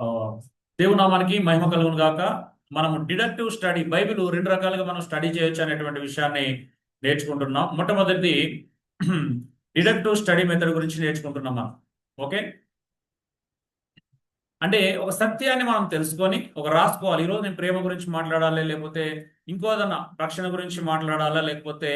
ఆ, దేవుని నామానికి మహిమ కలుగును గాక. మనం డిడక్టివ్ స్టడీ బైబిల్ రెండు రకాలుగా మనం స్టడీ చేయొచ్చు అనేటువంటి విషయాన్ని నేర్చుకుంటున్నాం. మొట్టమొదటిది డిడక్టివ్ స్టడీ మెథడ్ గురించి నేర్చుకుంటున్నాం మనం. ఓకే, అంటే ఒక సత్యాన్ని మనం తెలుసుకొని ఒక రాసుకోవాలి. ఈరోజు నేను ప్రేమ గురించి మాట్లాడాలి, లేకపోతే ఇంకోదన్నా రక్షణ గురించి మాట్లాడాలా, లేకపోతే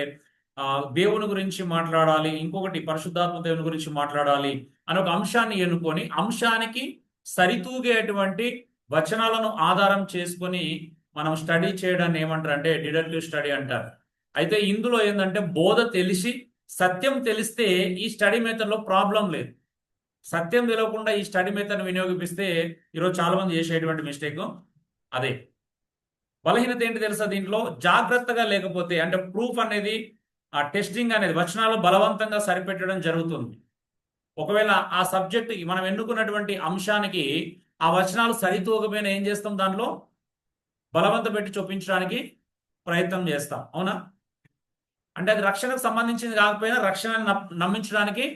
ఆ, దేవుని గురించి మాట్లాడాలి, ఇంకొకటి పరిశుద్ధాత్మ దేవుని గురించి మాట్లాడాలి అని ఒక అంశాన్ని ఎన్నుకొని అంశానికి సరితూగేటువంటి వచనాలను ఆధారం చేసుకొని మనం స్టడీ చేయడాన్ని ఏమంటారు అంటే డిడక్టివ్ స్టడీ అంటారు. అయితే ఇందులో ఏంటంటే బోధ తెలిసి సత్యం తెలిస్తే ఈ స్టడీ మెథడ్లో ప్రాబ్లం లేదు. సత్యం తెలియకుండా ఈ స్టడీ మెథడ్ వినియోగిస్తే ఈరోజు చాలా మంది చేసేటువంటి మిస్టేక్ అదే. బలహీనత ఏంటి తెలుసా? దీంట్లో జాగ్రత్తగా లేకపోతే అంటే ప్రూఫ్ అనేది ఆ టెస్టింగ్ అనేది వచనాలు బలవంతంగా సరిపెట్టడం జరుగుతుంది. ఒకవేళ ఆ సబ్జెక్ట్ మనం ఎన్నుకున్నటువంటి అంశానికి ఆ వచనాలు సరితూగపోయినా ఏం చేస్తాం? దాంట్లో బలవంత పెట్టి చూపించడానికి ప్రయత్నం చేస్తాం. అవునా? అంటే అది రక్షణకు సంబంధించింది కాకపోయినా రక్షణను నమ్మించడానికి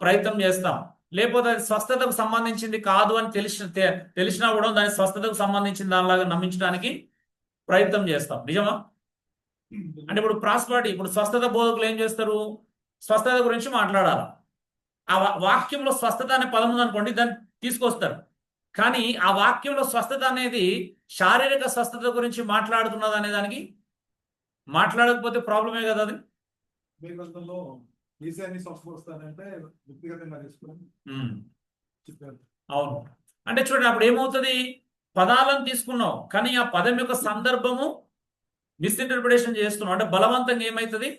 ప్రయత్నం చేస్తాం. లేకపోతే అది స్వస్థతకు సంబంధించింది కాదు అని తెలిసినా కూడా దాని స్వస్థతకు సంబంధించిన దానిలాగా నమ్మించడానికి ప్రయత్నం చేస్తాం. నిజమా? అంటే ఇప్పుడు ప్రాస్పరిటీ, ఇప్పుడు స్వస్థత బోధకులు ఏం చేస్తారు? స్వస్థత గురించి మాట్లాడాలి. ఆ వాక్యంలో స్వస్థత అనే పదం ఉందనుకోండి, దాన్ని తీసుకొస్తారు. కానీ ఆ వాక్యంలో స్వస్థత అనేది శారీరక స్వస్థత గురించి మాట్లాడుతున్నది అనే దానికి మాట్లాడకపోతే ప్రాబ్లమే కదా అది. అవును. అంటే చూడండి, అప్పుడు ఏమవుతుంది? పదాలను తీసుకున్నావు కానీ ఆ పదం యొక్క సందర్భము మిస్ఇంటర్ప్రిటేషన్ చేస్తున్నావు. అంటే బలవంతంగా ఏమవుతుంది?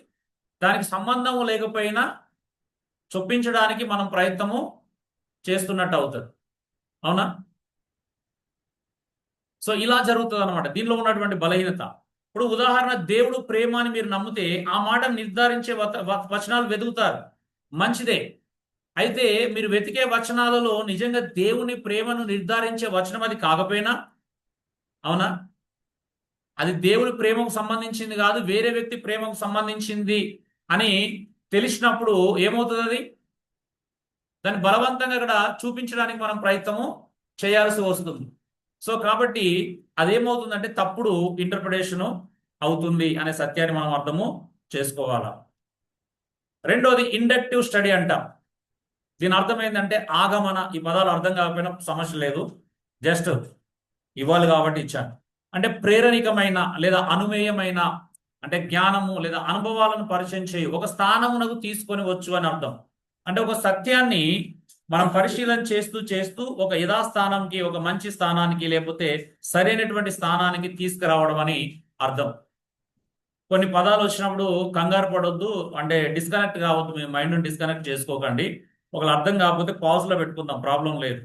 దానికి సంబంధము లేకపోయినా చొప్పించడానికి మనం ప్రయత్నము చేస్తున్నట్టు అవుతుంది. అవునా? సో ఇలా జరుగుతుంది అనమాట దీనిలో ఉన్నటువంటి బలహీనత. ఇప్పుడు ఉదాహరణ, దేవుడు ప్రేమ అని మీరు నమ్మితే ఆ మాట నిర్ధారించే వచనాలు వెతుకుతారు. మంచిదే. అయితే మీరు వెతికే వచనాలలో నిజంగా దేవుని ప్రేమను నిర్ధారించే వచనం అది కాకపోయినా, అవునా, అది దేవుని ప్రేమకు సంబంధించింది కాదు, వేరే వ్యక్తి ప్రేమకు సంబంధించింది అని తెలిసినప్పుడు ఏమవుతుంది? అది దాన్ని బలవంతంగా అక్కడ చూపించడానికి మనం ప్రయత్నము చేయాల్సి వస్తుంది. సో కాబట్టి అదేమవుతుందంటే తప్పుడు ఇంటర్ప్రిటేషను అవుతుంది అనే సత్యాన్ని మనం అర్థము చేసుకోవాలా. రెండోది ఇండక్టివ్ స్టడీ అంటాం. దీని అర్థం ఏంటంటే ఆగమన. ఈ పదాలు అర్థం కాకపోయినా సమస్య లేదు, జస్ట్ ఇవ్వాలి కాబట్టి ఇచ్చాను. అంటే ప్రేరణికమైన లేదా అనుమేయమైన, అంటే జ్ఞానము లేదా అనుభవాలను పరిచయం చేయి ఒక స్థానమునకు తీసుకొని వచ్చు అని అర్థం. అంటే ఒక సత్యాన్ని మనం పరిశీలన చేస్తూ చేస్తూ ఒక యథాస్థానంకి, ఒక మంచి స్థానానికి, లేకపోతే సరైనటువంటి స్థానానికి తీసుకురావడం అని అర్థం. కొన్ని పదాలు వచ్చినప్పుడు కంగారు పడొద్దు, అంటే డిస్కనెక్ట్ కావద్దు, మీ మైండ్ డిస్కనెక్ట్ చేసుకోకండి. ఒకవేళ అర్థం కాకపోతే పాజ్లో పెట్టుకుందాం, ప్రాబ్లం లేదు.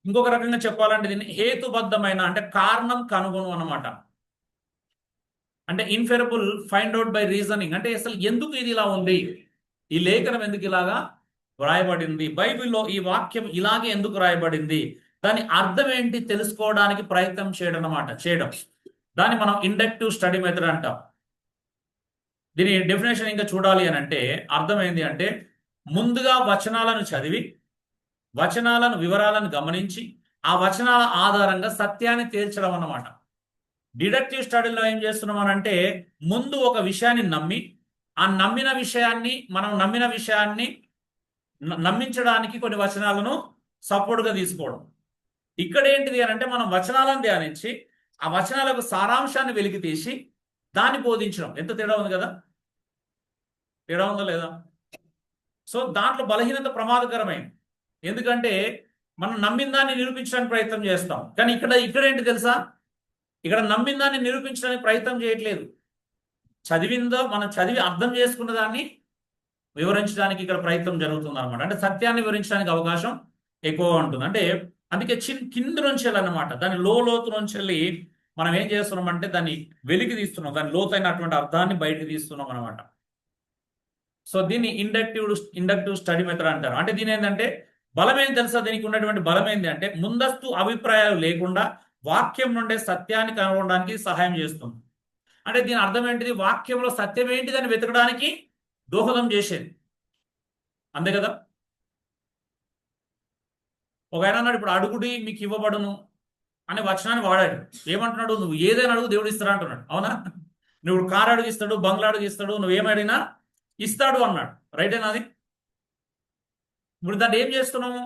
ఇంకొక రకంగా చెప్పాలంటే దీన్ని హేతుబద్ధమైన, అంటే కారణం కనుగొను అన్నమాట. అంటే ఇన్ఫెరబుల్, ఫైండ్ అవుట్ బై రీజనింగ్. అంటే అసలు ఎందుకు ఇది ఇలా ఉంది, ఈ లేఖనం ఎందుకు ఇలాగా వ్రాయబడింది, బైబిల్లో ఈ వాక్యం ఇలాగే ఎందుకు రాయబడింది, దాని అర్థం ఏంటి తెలుసుకోవడానికి ప్రయత్నం చేయడం అన్నమాట. చేయడం, దాన్ని మనం ఇండక్టివ్ స్టడీ మెథడ్ అంటాం. దీని డెఫినేషన్ ఇంకా చూడాలి అని అంటే అర్థమైంది అంటే ముందుగా వచనాలను చదివి వచనాలను వివరాలను గమనించి ఆ వచనాల ఆధారంగా సత్యాన్ని తేల్చడం అన్నమాట. డిడక్టివ్ స్టడీలో ఏం చేస్తున్నాం అంటే ముందు ఒక విషయాన్ని నమ్మి ఆ నమ్మిన విషయాన్ని నమ్మించడానికి కొన్ని వచనాలను సపోర్ట్గా తీసుకోవడం. ఇక్కడ ఏంటిది అని అంటే మనం వచనాలను ధ్యానించి ఆ వచనాలకు సారాంశాన్ని వెలికి తీసి దాన్ని బోధించడం. ఎంత తేడా ఉంది కదా? తేడా ఉందా లేదా? సో దాంట్లో బలహీనత ప్రమాదకరమైంది. ఎందుకంటే మనం నమ్మిన దాన్ని నిరూపించడానికి ప్రయత్నం చేస్తాం, కానీ ఇక్కడ ఏంటి తెలుసా? ఇక్కడ నమ్మిన దాన్ని నిరూపించడానికి ప్రయత్నం చేయట్లేదు. మనం చదివి అర్థం చేసుకున్న దాన్ని వివరించడానికి ఇక్కడ ప్రయత్నం జరుగుతుంది అనమాట. అంటే సత్యాన్ని వివరించడానికి అవకాశం ఎక్కువ ఉంటుంది. అంటే అందుకే కింద నుంచి వెళ్ళనమాట, దాని లోతు నుంచి వెళ్ళి మనం ఏం చేస్తున్నాం అంటే దాన్ని వెలికి తీస్తున్నాం, దాని లోతైనటువంటి అర్థాన్ని బయటకు తీస్తున్నాం అనమాట. సో దీన్ని ఇండక్టివ్ స్టడీ మెథడ్ అంటారు. అంటే దీని ఏంటంటే బలమేం తెలుసా? దీనికి ఉన్నటువంటి బలం ఏంటి అంటే ముందస్తు అభిప్రాయాలు లేకుండా వాక్యం నుండే సత్యాన్ని కనుగొనడానికి సహాయం చేస్తుంది. అంటే దీని అర్థం ఏంటిది? వాక్యంలో సత్యం ఏంటిదని వెతకడానికి దోహదం చేసేది, అంతే కదా? ఒక ఆయన అన్నాడు, ఇప్పుడు అడుగుడి మీకు ఇవ్వబడును అనే వచనాన్ని వాడాడు. ఏమంటున్నాడు? నువ్వు ఏదైనా అడుగు దేవుడు ఇస్తాడు అంటున్నాడు. అవునా? నువ్వు కారు అడుగు ఇస్తాడు, బంగ్లా అడుగు ఇస్తాడు, నువ్వేమడినా ఇస్తాడు అన్నాడు. రైటేనా అది? ఇప్పుడు దాన్ని ఏం చేస్తున్నాము?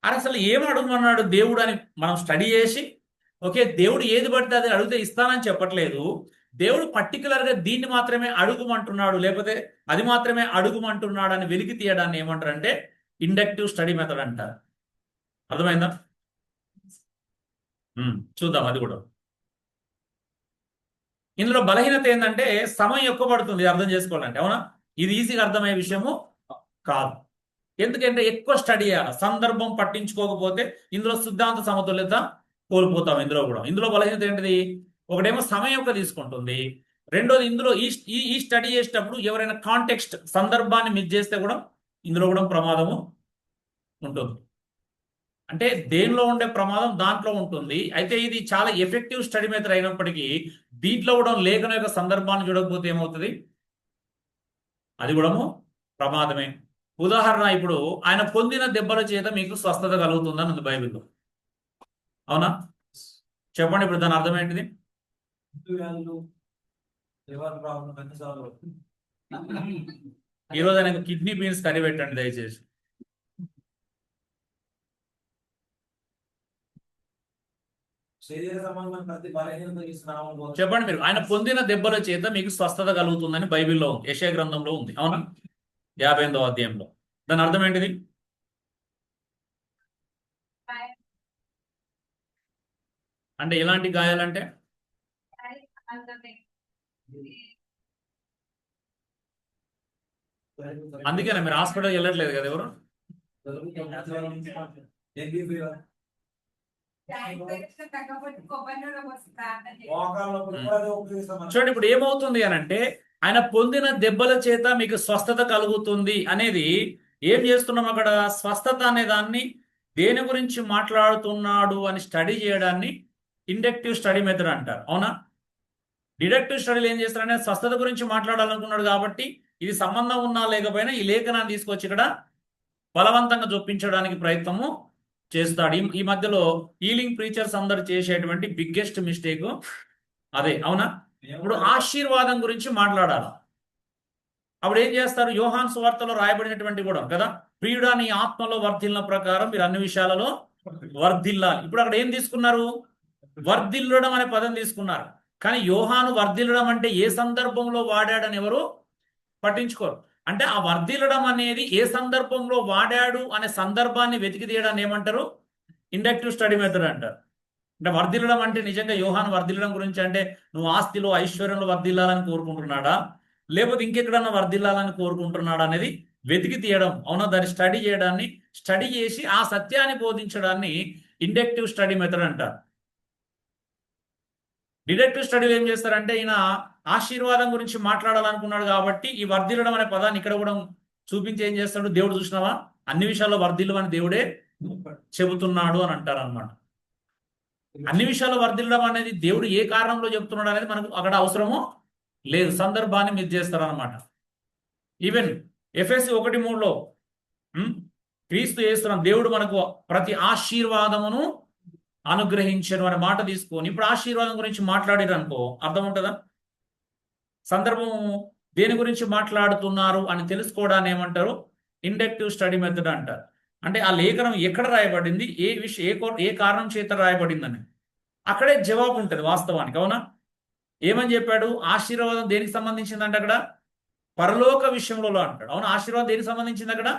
అరే అసలు ఏం అడుగుమన్నాడు దేవుడు అని మనం స్టడీ చేసి, ఓకే దేవుడు ఏది పడితే అది అడిగితే ఇస్తానని చెప్పట్లేదు. దేవుడు పర్టికులర్గా దీన్ని మాత్రమే అడుగుమంటున్నాడు, లేకపోతే అది మాత్రమే అడుగుమంటున్నాడు అని వెలికి తీయడాన్ని ఏమంటారంటే ఇండక్టివ్ స్టడీ మెథడ్ అంటారు. అర్థమైందా? చూద్దాం అది కూడా. ఇందులో బలహీనత ఏంటంటే సమయం ఎక్కువ పడుతుంది అర్థం చేసుకోవాలంటే. అవునా? ఇది ఈజీగా అర్థమయ్యే విషయము కాదు. ఎందుకంటే ఎక్కువ స్టడీ చేయాలి. సందర్భం పట్టించుకోకపోతే ఇందులో సిద్ధాంత సమతుల్యత కోల్పోతాం. ఇందులో బలహీనత ఏంటిది? ఒకటేమో సమయం ఎక్కువ తీసుకుంటుంది, రెండోది ఇందులో ఈ స్టడీ చేసేటప్పుడు ఎవరైనా కాంటెక్స్ట్ సందర్భాన్ని మిస్ చేస్తే కూడా ఇందులో కూడా ప్రమాదము ఉంటుంది. అంటే దేనిలో ఉండే ప్రమాదం దాంట్లో ఉంటుంది. అయితే ఇది చాలా ఎఫెక్టివ్ స్టడీ మెథడ్ అయినప్పటికీ దీంట్లో కూడా లేఖనం యొక్క సందర్భాన్ని చూడకపోతే ఏమవుతుంది? అది కూడా ప్రమాదమే. ఉదాహరణ, ఇప్పుడు ఆయన పొందిన దెబ్బల చేత మీకు స్వస్థత కలుగుతుందని ఉంది బైబిల్లో. అవునా? చెప్పండి, ఇప్పుడు దాని అర్థం ఏంటిది? ఈరోజు ఆయనకు కిడ్నీ బీన్స్ కర్రీ పెట్టండి దయచేసి. చెప్పండి మీరు. ఆయన పొందిన దెబ్బల చేత మీకు స్వస్థత కలుగుతుందని బైబిల్లో ఉంది, యెషయా గ్రంథంలో ఉంది. అవునా? 58వ అధ్యాయంలో. దాని అర్థం ఏంటిది? అంటే ఎలాంటి గాయాలంటే? అందుకేనా మీరు హాస్పిటల్ వెళ్ళట్లేదు కదా ఎవరు? చూడండి, ఇప్పుడు ఏమవుతుంది అని అంటే ఆయన పొందిన దెబ్బల చేత మీకు స్వస్థత కలుగుతుంది అనేది ఏం చేస్తున్నాం అక్కడ? స్వస్థత అనే దాన్ని దేని గురించి మాట్లాడుతున్నాడు అని స్టడీ చేయడాన్ని ఇండక్టివ్ స్టడీ మెథడ్ అంటారు. అవునా? డిడక్టివ్ స్టడీలు ఏం చేస్తారంటే స్వస్థత గురించి మాట్లాడాలనుకున్నాడు కాబట్టి ఇది సంబంధం ఉన్నా లేకపోయినా ఈ లేఖనాన్ని తీసుకొచ్చి ఇక్కడ బలవంతంగా చొప్పించడానికి ప్రయత్నము చేస్తాడు. ఈ మధ్యలో హీలింగ్ ప్రీచర్స్ అందరు చేసేటువంటి బిగ్గెస్ట్ మిస్టేక్ అదే. అవునా? ఇప్పుడు ఆశీర్వాదం గురించి మాట్లాడాలి. అప్పుడు ఏం చేస్తారు? యోహాను సువార్తలో రాయబడినటువంటి కూడా కదా, ప్రియుడా నీ ఆత్మలో వర్ధిల్ల ప్రకారం మీరు అన్ని విషయాలలో వర్ధిల్లాలి. ఇప్పుడు అక్కడ ఏం తీసుకున్నారు? వర్ధిల్లడం అనే పదం తీసుకున్నారు. కానీ యోహాను వర్ధిల్లడం అంటే ఏ సందర్భంలో వాడాడని ఎవరు పట్టించుకోరు. అంటే ఆ వర్ధిల్లడం అనేది ఏ సందర్భంలో వాడాడు అనే సందర్భాన్ని వెతికి తీయడాన్ని ఏమంటారు? ఇండక్టివ్ స్టడీ మెథడ్ అంటారు. అంటే వర్ధిల్లడం అంటే నిజంగా యోహాను వర్ధిల్లడం గురించి అంటే నువ్వు ఆస్తిలో ఐశ్వర్యంలో వర్ధిల్లాలని కోరుకుంటున్నాడా, లేకపోతే ఇంకెక్కడన్నా వర్ధిల్లాలని కోరుకుంటున్నాడా అనేది వెతికి తీయడం. అవునా? దాన్ని స్టడీ చేయడాన్ని, స్టడీ చేసి ఆ సత్యాన్ని బోధించడాన్ని ఇండక్టివ్ స్టడీ మెథడ్ అంటారు. డిడక్టివ్ స్టడీలు ఏం చేస్తారంటే ఈయన ఆశీర్వాదం గురించి మాట్లాడాలనుకున్నాడు కాబట్టి ఈ వర్ధిల్లడం అనే పదాన్ని ఇక్కడ కూడా చూపించి ఏం చేస్తాడు? దేవుడు చూసినావా అన్ని విషయాల్లో వర్ధిల్లు అని దేవుడే చెబుతున్నాడు అని అంటారు అనమాట. అన్ని విషయాల్లో వర్ధిల్లడం అనేది దేవుడు ఏ కారణంలో చెబుతున్నాడు అనేది మనకు అక్కడ అవసరము లేదు. సందర్భాన్ని మీరు చేస్తారనమాట. ఈవెన్ ఎఫెసీ 1:3లో క్రీస్తు యేసునందు దేవుడు మనకు ప్రతి ఆశీర్వాదమును అనుగ్రహించను అనే మాట తీసుకొని ఇప్పుడు ఆశీర్వాదం గురించి మాట్లాడారు అనుకో అర్థం ఉంటుందా? సందర్భం దేని గురించి మాట్లాడుతున్నారు అని తెలుసుకోవడాన్ని ఏమంటారు? ఇండక్టివ్ స్టడీ మెథడ్ అంటారు. అంటే ఆ లేఖనం ఎక్కడ రాయబడింది, ఏ కారణం చేత రాయబడిందని అక్కడే జవాబు ఉంటుంది వాస్తవానికి. అవునా? ఏమని చెప్పాడు? ఆశీర్వాదం దేనికి సంబంధించిందంటే అక్కడ పరలోక విషయంలో అంటాడు. అవునా? ఆశీర్వాదం దేనికి సంబంధించింది అక్కడ?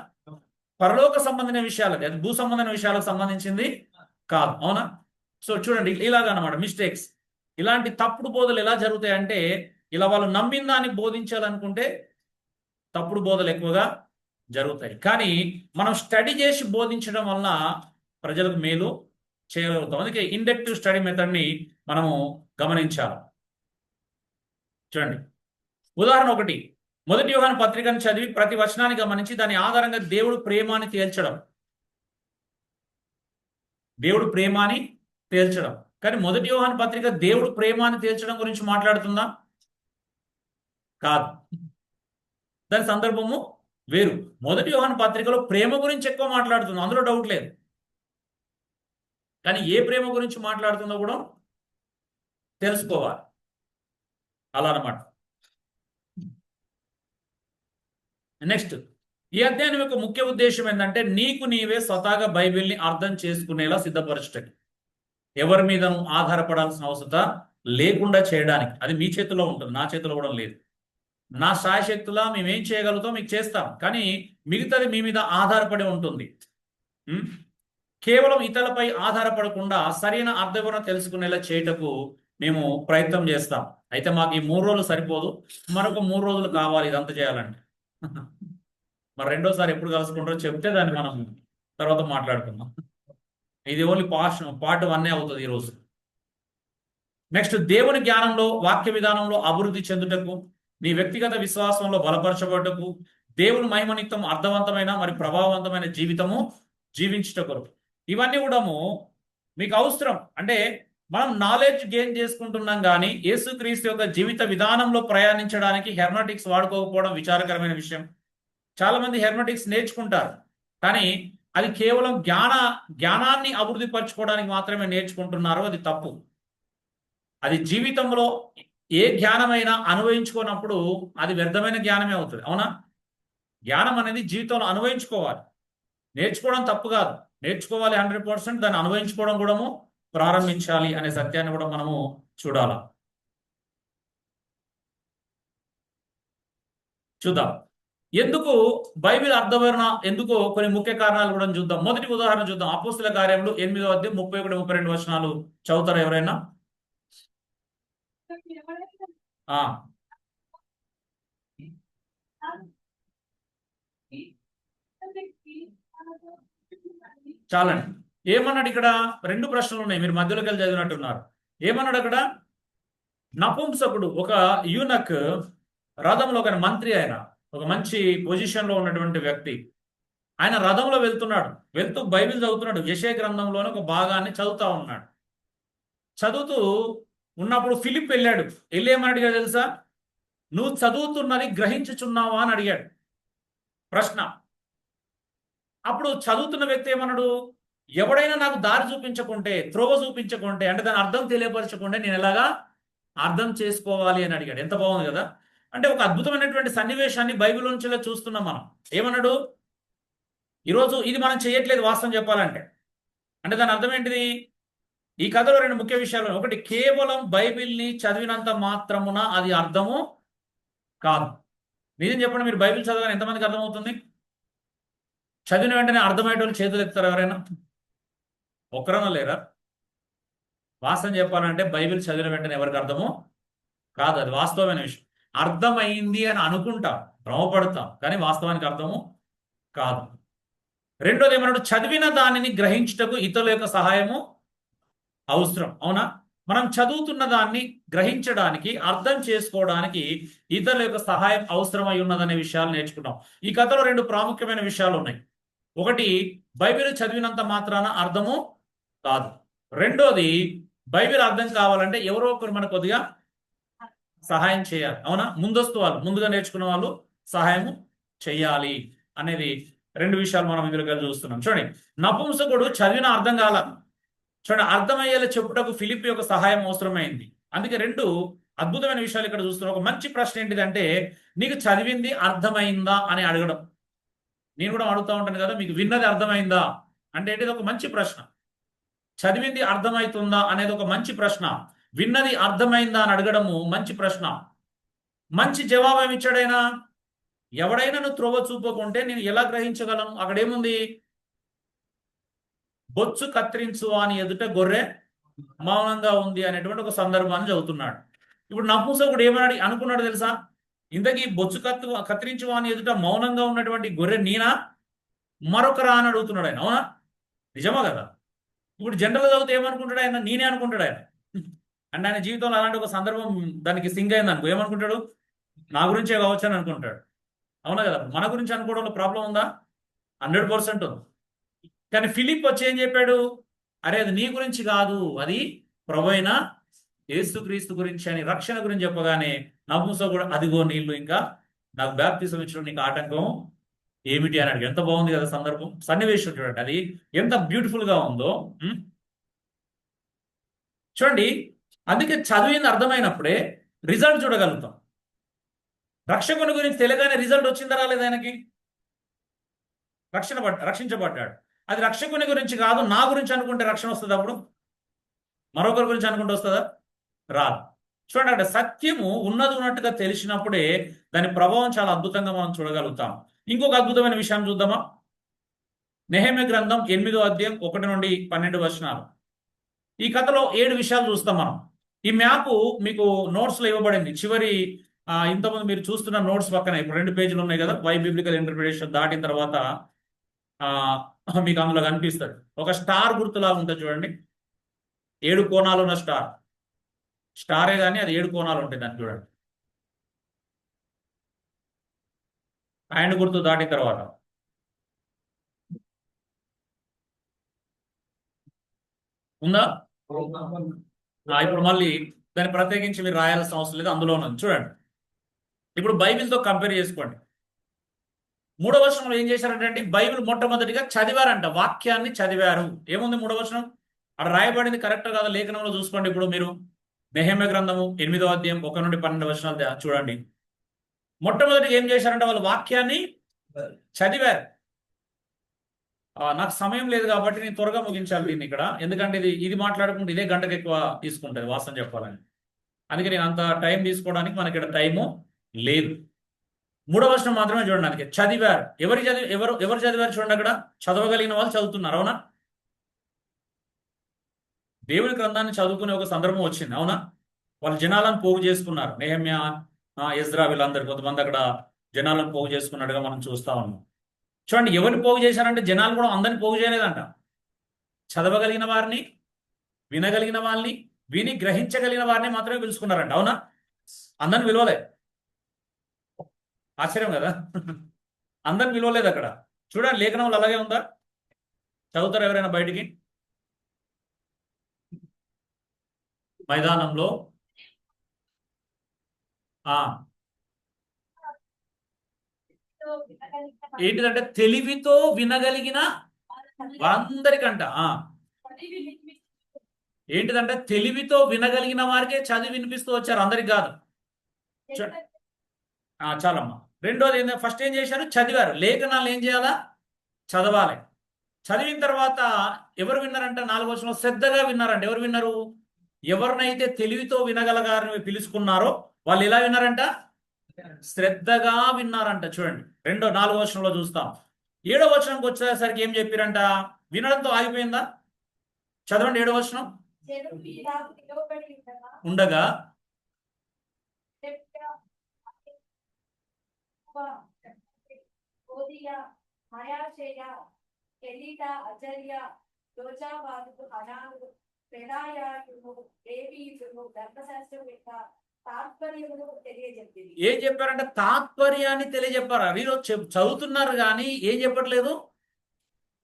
పరలోక సంబంధించిన విషయాలకి, అది భూ సంబంధమైన విషయాలకు సంబంధించింది కాదు. అవునా? సో చూడండి, ఇలాగనమాట మిస్టేక్స్. ఇలాంటి తప్పుడు బోధలు ఎలా జరుగుతాయంటే ఇలా వాళ్ళు నమ్మిన దాన్ని బోధించాలనుకుంటే తప్పుడు బోధలు ఎక్కువగా జరుగుతాయి. కానీ మనం స్టడీ చేసి బోధించడం వల్ల ప్రజలకు మేలు చేయగలుగుతాం. అందుకే ఇండక్టివ్ స్టడీ మెథడ్ని మనము గమనించాలి. చూడండి, ఉదాహరణ 1, 1 యోహాను పత్రికను చదివి ప్రతి వచనాన్ని గమనించి దాని ఆధారంగా దేవుడు ప్రేమాని తేల్చడం. దేవుడు ప్రేమాని తేల్చడం. కానీ 1 యోహాను పత్రిక దేవుడు ప్రేమాని తేల్చడం గురించి మాట్లాడుతుందా? కాదు. దాని సందర్భము వేరు. 1 యోహాను పత్రికలో ప్రేమ గురించి ఎక్కువ మాట్లాడుతుంది, అందులో డౌట్ లేదు. కానీ ఏ ప్రేమ గురించి మాట్లాడుతుందో కూడా తెలుసుకోవాలి. అలా అన్నమాట. నెక్స్ట్, ఈ అధ్యాయం యొక్క ముఖ్య ఉద్దేశం ఏంటంటే నీకు నీవే స్వతహాగా బైబిల్ని అర్థం చేసుకునేలా సిద్ధపరచటం, ఎవరి మీదను ఆధారపడాల్సిన అవసరం లేకుండా చేయడానికి. అది మీ చేతిలో ఉంటుంది, నా చేతిలో కూడా లేదు. నా శాయశక్తులా మేమేం చేయగలుగుతాం మీకు చేస్తాం, కానీ మిగతాది మీ మీద ఆధారపడి ఉంటుంది. కేవలం ఇతరులపై ఆధారపడకుండా సరైన అర్థం తెలుసుకునేలా చేయటకు మేము ప్రయత్నం చేస్తాం. అయితే మాకు ఈ 3 రోజులు సరిపోదు, మరొక 3 రోజులు కావాలి ఇదంతా చేయాలంటే. మరి రెండోసారి ఎప్పుడు కలుసుకుంటారో చెప్తే దాన్ని మనం తర్వాత మాట్లాడుకుందాం. ఇది ఓన్లీ పార్ట్ 1 అవుతుంది ఈరోజు. నెక్స్ట్, దేవుని జ్ఞానంలో, వాక్య విధానంలో అభివృద్ధి చెందుటకు, నీ వ్యక్తిగత విశ్వాసంలో బలపరచబడటకు, దేవుని మహిమ నిమిత్తం అర్థవంతమైన మరి ప్రభావవంతమైన జీవితము జీవించుట కొరకు. ఇవన్నీ కూడా మీకు అవసరం. అంటే మనం నాలెడ్జ్ గెయిన్ చేసుకుంటున్నాం, కానీ యేసుక్రీస్తు యొక్క జీవిత విధానంలో ప్రయాణించడానికి హెర్మటిక్స్ వాడుకోకపోవడం విచారకరమైన విషయం. చాలా మంది హెర్మటిక్స్ నేర్చుకుంటారు, కానీ అది కేవలం జ్ఞానాన్ని అభివృద్ధి పరచుకోవడానికి మాత్రమే నేర్చుకుంటున్నారు. అది తప్పు. అది జీవితంలో ఏ జ్ఞానమైనా అనుభవించుకున్నప్పుడు అది వ్యర్థమైన జ్ఞానమే అవుతుంది. అవునా? జ్ఞానం అనేది జీవితంలో అనుభవించుకోవాలి. నేర్చుకోవడం తప్పు కాదు, నేర్చుకోవాలి 100%. దాన్ని అనుభవించుకోవడం కూడా ప్రారంభించాలి అనే సత్యాన్ని కూడా మనము చూడాలి. చూద్దాం ఎందుకు బైబిల్ అర్థవర్ణ, ఎందుకో కొన్ని ముఖ్య కారణాలు కూడా చూద్దాం. మొదటి ఉదాహరణ చూద్దాం. అపోస్తుల కార్యములు 8వ అధ్యాయం 31-32 వచనాలు చదువుతారా ఎవరైనా? చాలండి. ఏమన్నాడు ఇక్కడ? 2 ప్రశ్నలు ఉన్నాయి, మీరు మధ్యలోకి వెళ్ళి చదివినట్టున్నారు. ఏమన్నాడు అక్కడ? నపుంసకుడు, ఒక యూనక్, రథంలో ఒక మంత్రి, ఆయన ఒక మంచి పొజిషన్లో ఉన్నటువంటి వ్యక్తి, ఆయన రథంలో వెళ్తున్నాడు. వెళ్తూ బైబిల్ చదువుతున్నాడు. యెషయా గ్రంథంలోనే ఒక భాగాన్ని చదువుతా ఉన్నాడు. చదువుతూ ఉన్నప్పుడు ఫిలిప్ వెళ్ళాడు. వెళ్ళి ఏమని అడిగాడు తెలుసా? నువ్వు చదువుతున్నది గ్రహించుచున్నావా అని అడిగాడు. ప్రశ్న. అప్పుడు చదువుతున్న వ్యక్తి ఏమన్నాడు? ఎవడైనా నాకు దారి చూపించకుంటే, త్రోవ చూపించకుంటే, అంటే దాని అర్థం తెలియపరచకుంటే నేను ఎలాగా అర్థం చేసుకోవాలి అని అడిగాడు. ఎంత బాగుంది కదా! అంటే ఒక అద్భుతమైనటువంటి సన్నివేశాన్ని బైబిల్ నుంచి చూస్తున్నాం మనం. ఏమన్నాడు? ఈరోజు ఇది మనం చేయట్లేదు వాస్తవం చెప్పాలంటే. అంటే దాని అర్థం ఏంటిది? ఈ కథలో 2 ముఖ్య విషయాలు. ఒకటి, కేవలం బైబిల్ని చదివినంత మాత్రమున అది అర్థము కాదు. నిజం చెప్పండి, మీరు బైబిల్ చదవగానే ఎంతమందికి అర్థమవుతుంది? చదివిన వెంటనే అర్థమయ్యేటోళ్ళు చేతులు ఎత్తారు ఎవరైనా? ఒక్కరన్నా లేరా? వాస్తవం చెప్పాలంటే బైబిల్ చదివిన వెంటనే ఎవరికి అర్థమో కాదు. అది వాస్తవమైన విషయం. అర్థమైంది అని అనుకుంటాం, భ్రమపడతాం, కానీ వాస్తవానికి అర్థము కాదు. రెండోది ఏమన్నాడు? చదివిన దానిని గ్రహించుటకు ఇతరుల యొక్క సహాయము అవసరం. అవునా? మనం చదువుతున్న దాన్ని గ్రహించడానికి, అర్థం చేసుకోవడానికి ఇతరుల యొక్క సహాయం అవసరమై ఉన్నదనే విషయాలు నేర్చుకున్నాం. ఈ కథలో 2 ప్రాముఖ్యమైన విషయాలు ఉన్నాయి. ఒకటి, బైబిల్ చదివినంత మాత్రాన అర్థము కాదు. రెండోది, బైబిల్ అర్థం కావాలంటే ఎవరో ఒకరు మనకు కొద్దిగా సహాయం చేయాలి. అవునా? ముందస్తు వాళ్ళు, ముందుగా నేర్చుకున్న వాళ్ళు సహాయం చేయాలి అనేది 2 విషయాలు మనం ఇందులో కలిసి చూస్తున్నాం. చూడండి, నపుంసకుడు చదివిన అర్థం కాల. చూడండి, అర్థమయ్యేలా చెప్పుటకు ఫిలిప్ యొక్క సహాయం అవసరమైంది. అందుకే 2 అద్భుతమైన విషయాలు ఇక్కడ చూస్తున్నాం. ఒక మంచి ప్రశ్న ఏంటిదంటే, నీకు చదివింది అర్థమైందా అని అడగడం. నేను కూడా అడుగుతూ ఉంటాను కదా, మీకు విన్నది అర్థమైందా అంటే ఏంటిది? ఒక మంచి ప్రశ్న. చదివింది అర్థమవుతుందా అనేది ఒక మంచి ప్రశ్న. విన్నది అర్థమైందా అని అడగడము మంచి ప్రశ్న. మంచి జవాబు ఏమి ఇచ్చాడైనా? ఎవడైనా నువ్వు త్రోవ చూపకుంటే నేను ఎలా గ్రహించగలను? అక్కడేముంది? బొచ్చు కత్తిరించు అని ఎదుట గొర్రె మౌనంగా ఉంది అనేటువంటి ఒక సందర్భాన్ని చదువుతున్నాడు. ఇప్పుడు నపుంసకుడు ఏమని అనుకున్నాడు తెలుసా? ఇంతకీ బొచ్చు కత్తిరించు అని ఎదుట మౌనంగా ఉన్నటువంటి గొర్రె నేనా, మరొకరా అని అడుగుతున్నాడు ఆయన. అవునా? నిజమా కదా? ఇప్పుడు జనరల్గా చదివితే ఏమనుకుంటాడు ఆయన? నేనే అనుకుంటాడు ఆయన. అంటే ఆయన జీవితంలో అలాంటి ఒక సందర్భం దానికి సింగ్ అయింది అనుకో, ఏమనుకుంటాడు? నా గురించే కావచ్చు అని అనుకుంటాడు. అవునా కదా? మన గురించి అనుకోవడంలో ప్రాబ్లం ఉందా? 100% ఉంది. కానీ ఫిలిప్ వచ్చి ఏం చెప్పాడు? అరే, అది నీ గురించి కాదు, అది ప్రభువైన యేసుక్రీస్తు గురించి అని, రక్షణ గురించి చెప్పగానే నపుంసకుడు, అదిగో నీళ్లు, ఇంకా నాకు బాప్తిసం ఇచ్చడం నీకు ఆటంకం ఏమిటి అని అడిగి. ఎంత బాగుంది కదా సందర్భం, సన్నివేశం. చూడండి, అది ఎంత బ్యూటిఫుల్ గా ఉందో. చూడండి, అందుకే చదివింది అర్థమైనప్పుడే రిజల్ట్ చూడగలుగుతాం. రక్షకుని గురించి తెలియగానే రిజల్ట్ వచ్చిందా రాలేదు ఆయనకి? రక్షించబడ్డాడు. అది రక్షకుని గురించి కాదు, నా గురించి అనుకుంటే రక్షణ వస్తుంది. అప్పుడు మరొకరి గురించి అనుకుంటే వస్తుందా? రాదు. చూడండి, అక్కడ సత్యము ఉన్నది ఉన్నట్టుగా తెలిసినప్పుడే దాని ప్రభావం చాలా అద్భుతంగా మనం చూడగలుగుతాం. ఇంకొక అద్భుతమైన విషయం చూద్దామా? నెహెమ్యా గ్రంథం 8వ అధ్యాయం 1 నుండి 12 వచనాలు. ఈ కథలో 7 విషయాలు చూస్తాం మనం. ఈ మ్యాప్ మీకు నోట్స్ లో ఇవ్వబడింది. చివరి ఇంతకుముందు మీరు చూస్తున్న నోట్స్ పక్కన ఇప్పుడు 2 పేజీలు ఉన్నాయి కదా. వై బిబ్లికల్ ఇంటర్ప్రిటేషన్ దాటిన తర్వాత మీకు అందులో కనిపిస్తుంది ఒక స్టార్ గుర్తులా ఉంటుంది చూడండి. 7 కోణాలు ఉన్న స్టారే కానీ అది 7 కోణాలు ఉంటాయి. దాన్ని చూడండి. ఆయన గుర్తు దాటిన తర్వాత ఉందా? ఇప్పుడు మళ్ళీ దాన్ని ప్రత్యేకించి మీరు రాయాల్సిన అవసరం లేదు, అందులో ఉన్నది చూడండి. ఇప్పుడు బైబిల్తో కంపేర్ చేసుకోండి. 3వ వచనంలో ఏం చేశారంటే బైబిల్ మొట్టమొదటిగా చదివారంట, వాక్యాన్ని చదివారు. ఏముంది 3వ వచనం? అక్కడ రాయబడింది కరెక్ట్ కాదా లేఖనంలో చూసుకోండి. ఇప్పుడు మీరు నెహెమ్యా గ్రంథము 8వ అధ్యాయం 1 నుండి 12 వచనాలు చూడండి. మొట్టమొదటిగా ఏం చేశారంటే వాళ్ళు వాక్యాన్ని చదివారు. నాకు సమయం లేదు కాబట్టి నేను త్వరగా ముగించాలి దీన్ని ఇక్కడ, ఎందుకంటే ఇది మాట్లాడుకుంటే ఇదే గంటకు ఎక్కువ తీసుకుంటుంది వాస్తవం చెప్పాలని. అందుకే నేను అంత టైం తీసుకోవడానికి మనకి ఇక్కడ టైము లేదు. 3వ వచనం మాత్రమే చూడండి. అందుకే చదివారు. ఎవరు చదివారు చూడండి. అక్కడ చదవగలిగిన వాళ్ళు చదువుతున్నారు. అవునా? దేవుని గ్రంథాన్ని చదువుకునే ఒక సందర్భం వచ్చింది. అవునా? వాళ్ళు జనాలను పోగు చేసుకున్నారు. నెహెమ్యా, ఎజ్రా వీళ్ళందరూ కొంతమంది అక్కడ జనాలను పోగు చేసుకున్నట్టుగా మనం చూస్తా ఉన్నాం. చూడండి, ఎవరిని పోగు చేశారంటే జనాలు కూడా అందరిని పోగు చేయలేదంట. చదవగలిగిన వారిని, వినగలిగిన వాళ్ళని, విని గ్రహించగలిగిన వారిని మాత్రమే పిలుచుకున్నారంట. అవునా? అందరిని పిలవలే. ఆశ్చర్యం కదా? అందరిని పిలవలేదు అక్కడ. చూడండి, లేఖనంలో అలాగే ఉందా? చదువుతారు ఎవరైనా బయటికి? మైదానంలో ఏంటిదంటే తెలివితో వినగలిగిన వారందరికంట. ఏంటిదంటే తెలివితో వినగలిగిన వారికే చదివి వినిపిస్తూ వచ్చారు, అందరికి కాదు. చాలమ్మా. రెండోది ఫస్ట్ ఏం చేశారు? చదివారు. లేఖనాలు ఏం చేయాలా? చదవాలి. చదివిన తర్వాత ఎవరు విన్నారంట? 4వ వచనంలో శ్రద్ధగా విన్నారంట. ఎవరు విన్నారు? ఎవరినైతే తెలివితో వినగలగారని పిలుచుకున్నారో వాళ్ళు ఎలా విన్నారంట? శ్రద్ధగా విన్నారంట. చూడండి, 4వ వచనంలో చూస్తాం. 7వ వచనంకి వచ్చేసరికి ఏం చెప్పారంట? వినడంతో ఆగిపోయిందా? చదవండి 7వ వచనం. ఉండగా ఏం చెప్పారంటే తాత్పర్యాన్ని తెలియజెప్పారు. వీరు చదువుతున్నారు కానీ ఏం చెప్పట్లేదు?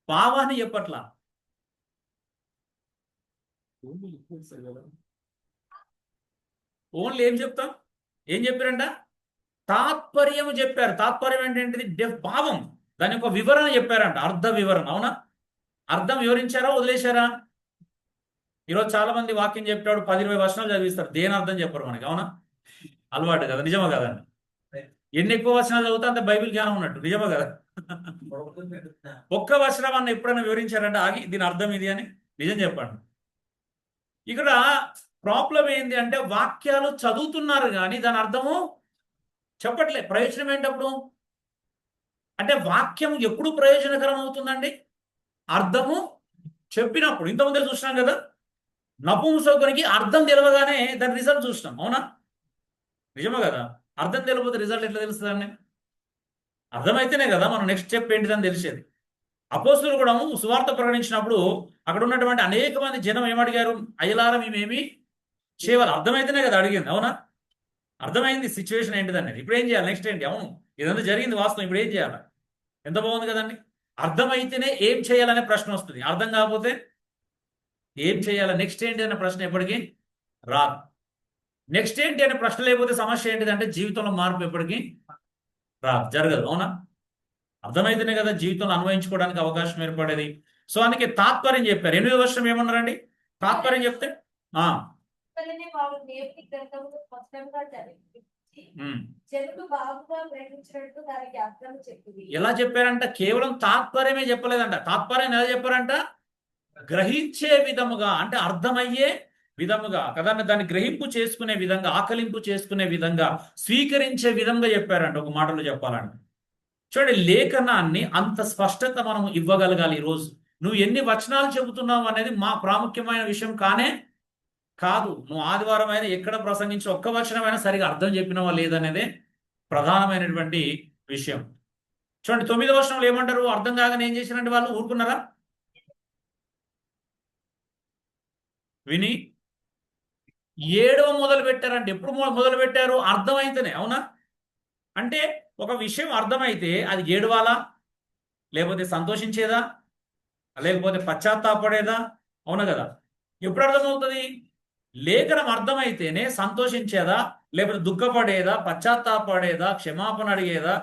భావాన్ని చెప్పట్లా. ఓన్లీ ఏం చెప్తాం? ఏం చెప్పారంట? తాత్పర్యం చెప్పారు. తాత్పర్యం ఏంటంటే భావం, దాని యొక్క వివరణ చెప్పారంట, అర్థ వివరణ. అవునా? అర్థం వివరించారా వదిలేశారా? ఈరోజు చాలా మంది వాక్యం చెప్పాడు 10-20 వచనాలు చదివిస్తారు, దేని అర్థం చెప్పరు మనకి. అవునా? అలవాటు కదా? నిజమా కదండి? ఎన్ని ఎక్కువ వచనాలు చదువుతా అంత బైబిల్ జ్ఞానం ఉన్నట్టు. నిజమా కదా? ఒక్క వచనం అన్న ఎప్పుడైనా వివరించారంటే ఆగి దీని అర్థం ఇది అని? నిజం చెప్పండి. ఇక్కడ ప్రాబ్లం ఏంటి అంటే వాక్యాలు చదువుతున్నారు కానీ దాని అర్థము చెప్పట్లే. ప్రయోజనం ఏంటప్పుడు? అంటే వాక్యం ఎప్పుడు ప్రయోజనకరం అవుతుందండి? అర్థము చెప్పినప్పుడు. ఇంతకుముందే చూసినాం కదా, నపుంసకునికి అర్థం తెలియగానే దాని రిజల్ట్ చూసినాం. అవునా? నిజమా కదా? అర్థం తెలియకపోతే రిజల్ట్ ఎట్లా తెలుస్తుందండి? అర్థమైతేనే కదా మనం నెక్స్ట్ స్టెప్ ఏంటిదని తెలిసేది. అపోస్తులు కూడా సువార్త ప్రకటించినప్పుడు అక్కడ ఉన్నటువంటి అనేక మంది జనం ఏమడిగారు? అయ్యలారా మేమేమి చేయాలి? అర్థమైతేనే కదా అడిగింది. అవునా? అర్థమైంది సిచ్యువేషన్ ఏంటిదనేది. ఇప్పుడు ఏం చేయాలి? నెక్స్ట్ ఏంటి? అవును, ఇదంతా జరిగింది వాస్తవం, ఇప్పుడు ఏం చేయాలి? ఎంత బాగుంది కదండి. అర్థమైతేనే ఏం చేయాలనే ప్రశ్న వస్తుంది. అర్థం కాకపోతే ఏం చేయాలి, నెక్స్ట్ ఏంటి అనే ప్రశ్న ఎప్పటికీ రాదు. నెక్స్ట్ ఏంటి అనే ప్రశ్న లేకపోతే సమస్య ఏంటిదంటే జీవితంలో మార్పు ఎప్పటికీ రాదు, జరగదు. అవునా? అర్థమైతేనే కదా జీవితంలో అన్వయించుకోవడానికి అవకాశం ఏర్పడేది. సో అందుకే తాత్పర్యం చెప్పారు. 8వ వచనం ఏమన్నారండి? తాత్పర్యం చెప్తే అందువల్లనే వాడు దేవుని గ్రంథమును స్పష్టంగా చదివించి జనులు బాగుగా గ్రహించినట్టు దానికి అర్థం చెప్పింది. ఎలా చెప్పారంట? కేవలం తాత్పర్యమే చెప్పలేదంట. తాత్పర్యం ఎలా చెప్పారంట? గ్రహించే విధముగా, అంటే అర్థమయ్యే విధముగా కదా, దాన్ని గ్రహింపు చేసుకునే విధంగా, ఆకలింపు చేసుకునే విధంగా, స్వీకరించే విధంగా చెప్పారంట. ఒక మాటలో చెప్పాలంటే చూడండి, లేఖనాన్ని అంత స్పష్టత మనం ఇవ్వగలగాలి. ఈరోజు నువ్వు ఎన్ని వచనాలు చెబుతున్నావు అనేది మా ప్రాముఖ్యమైన విషయం కాదు. నువ్వు ఆదివారం అయినా ఎక్కడ ప్రసంగించి ఒక్క వచనమైనా సరిగా అర్థం చెప్పినవా లేదనేదే ప్రధానమైనటువంటి విషయం. చూడండి 9వ వచనంలో ఏమంటారు? అర్థం కాగానే ఏం చేసినట్టు వాళ్ళు ఊరుకున్నారా? విని 7వ మొదలు పెట్టారంటే ఎప్పుడు మొదలు పెట్టారు? అర్థమైతేనే. అవునా? అంటే ఒక విషయం అర్థమైతే అది ఏడవాలా, లేకపోతే సంతోషించేదా, లేకపోతే పశ్చాత్తాపడేదా? అవునా కదా? ఎప్పుడు అర్థమవుతుంది? లేఖనం అర్థమైతేనే సంతోషించేదా, లేకపోతే దుఃఖపడేదా, పశ్చాత్తాపడేదా, క్షమాపణ అడిగేదా,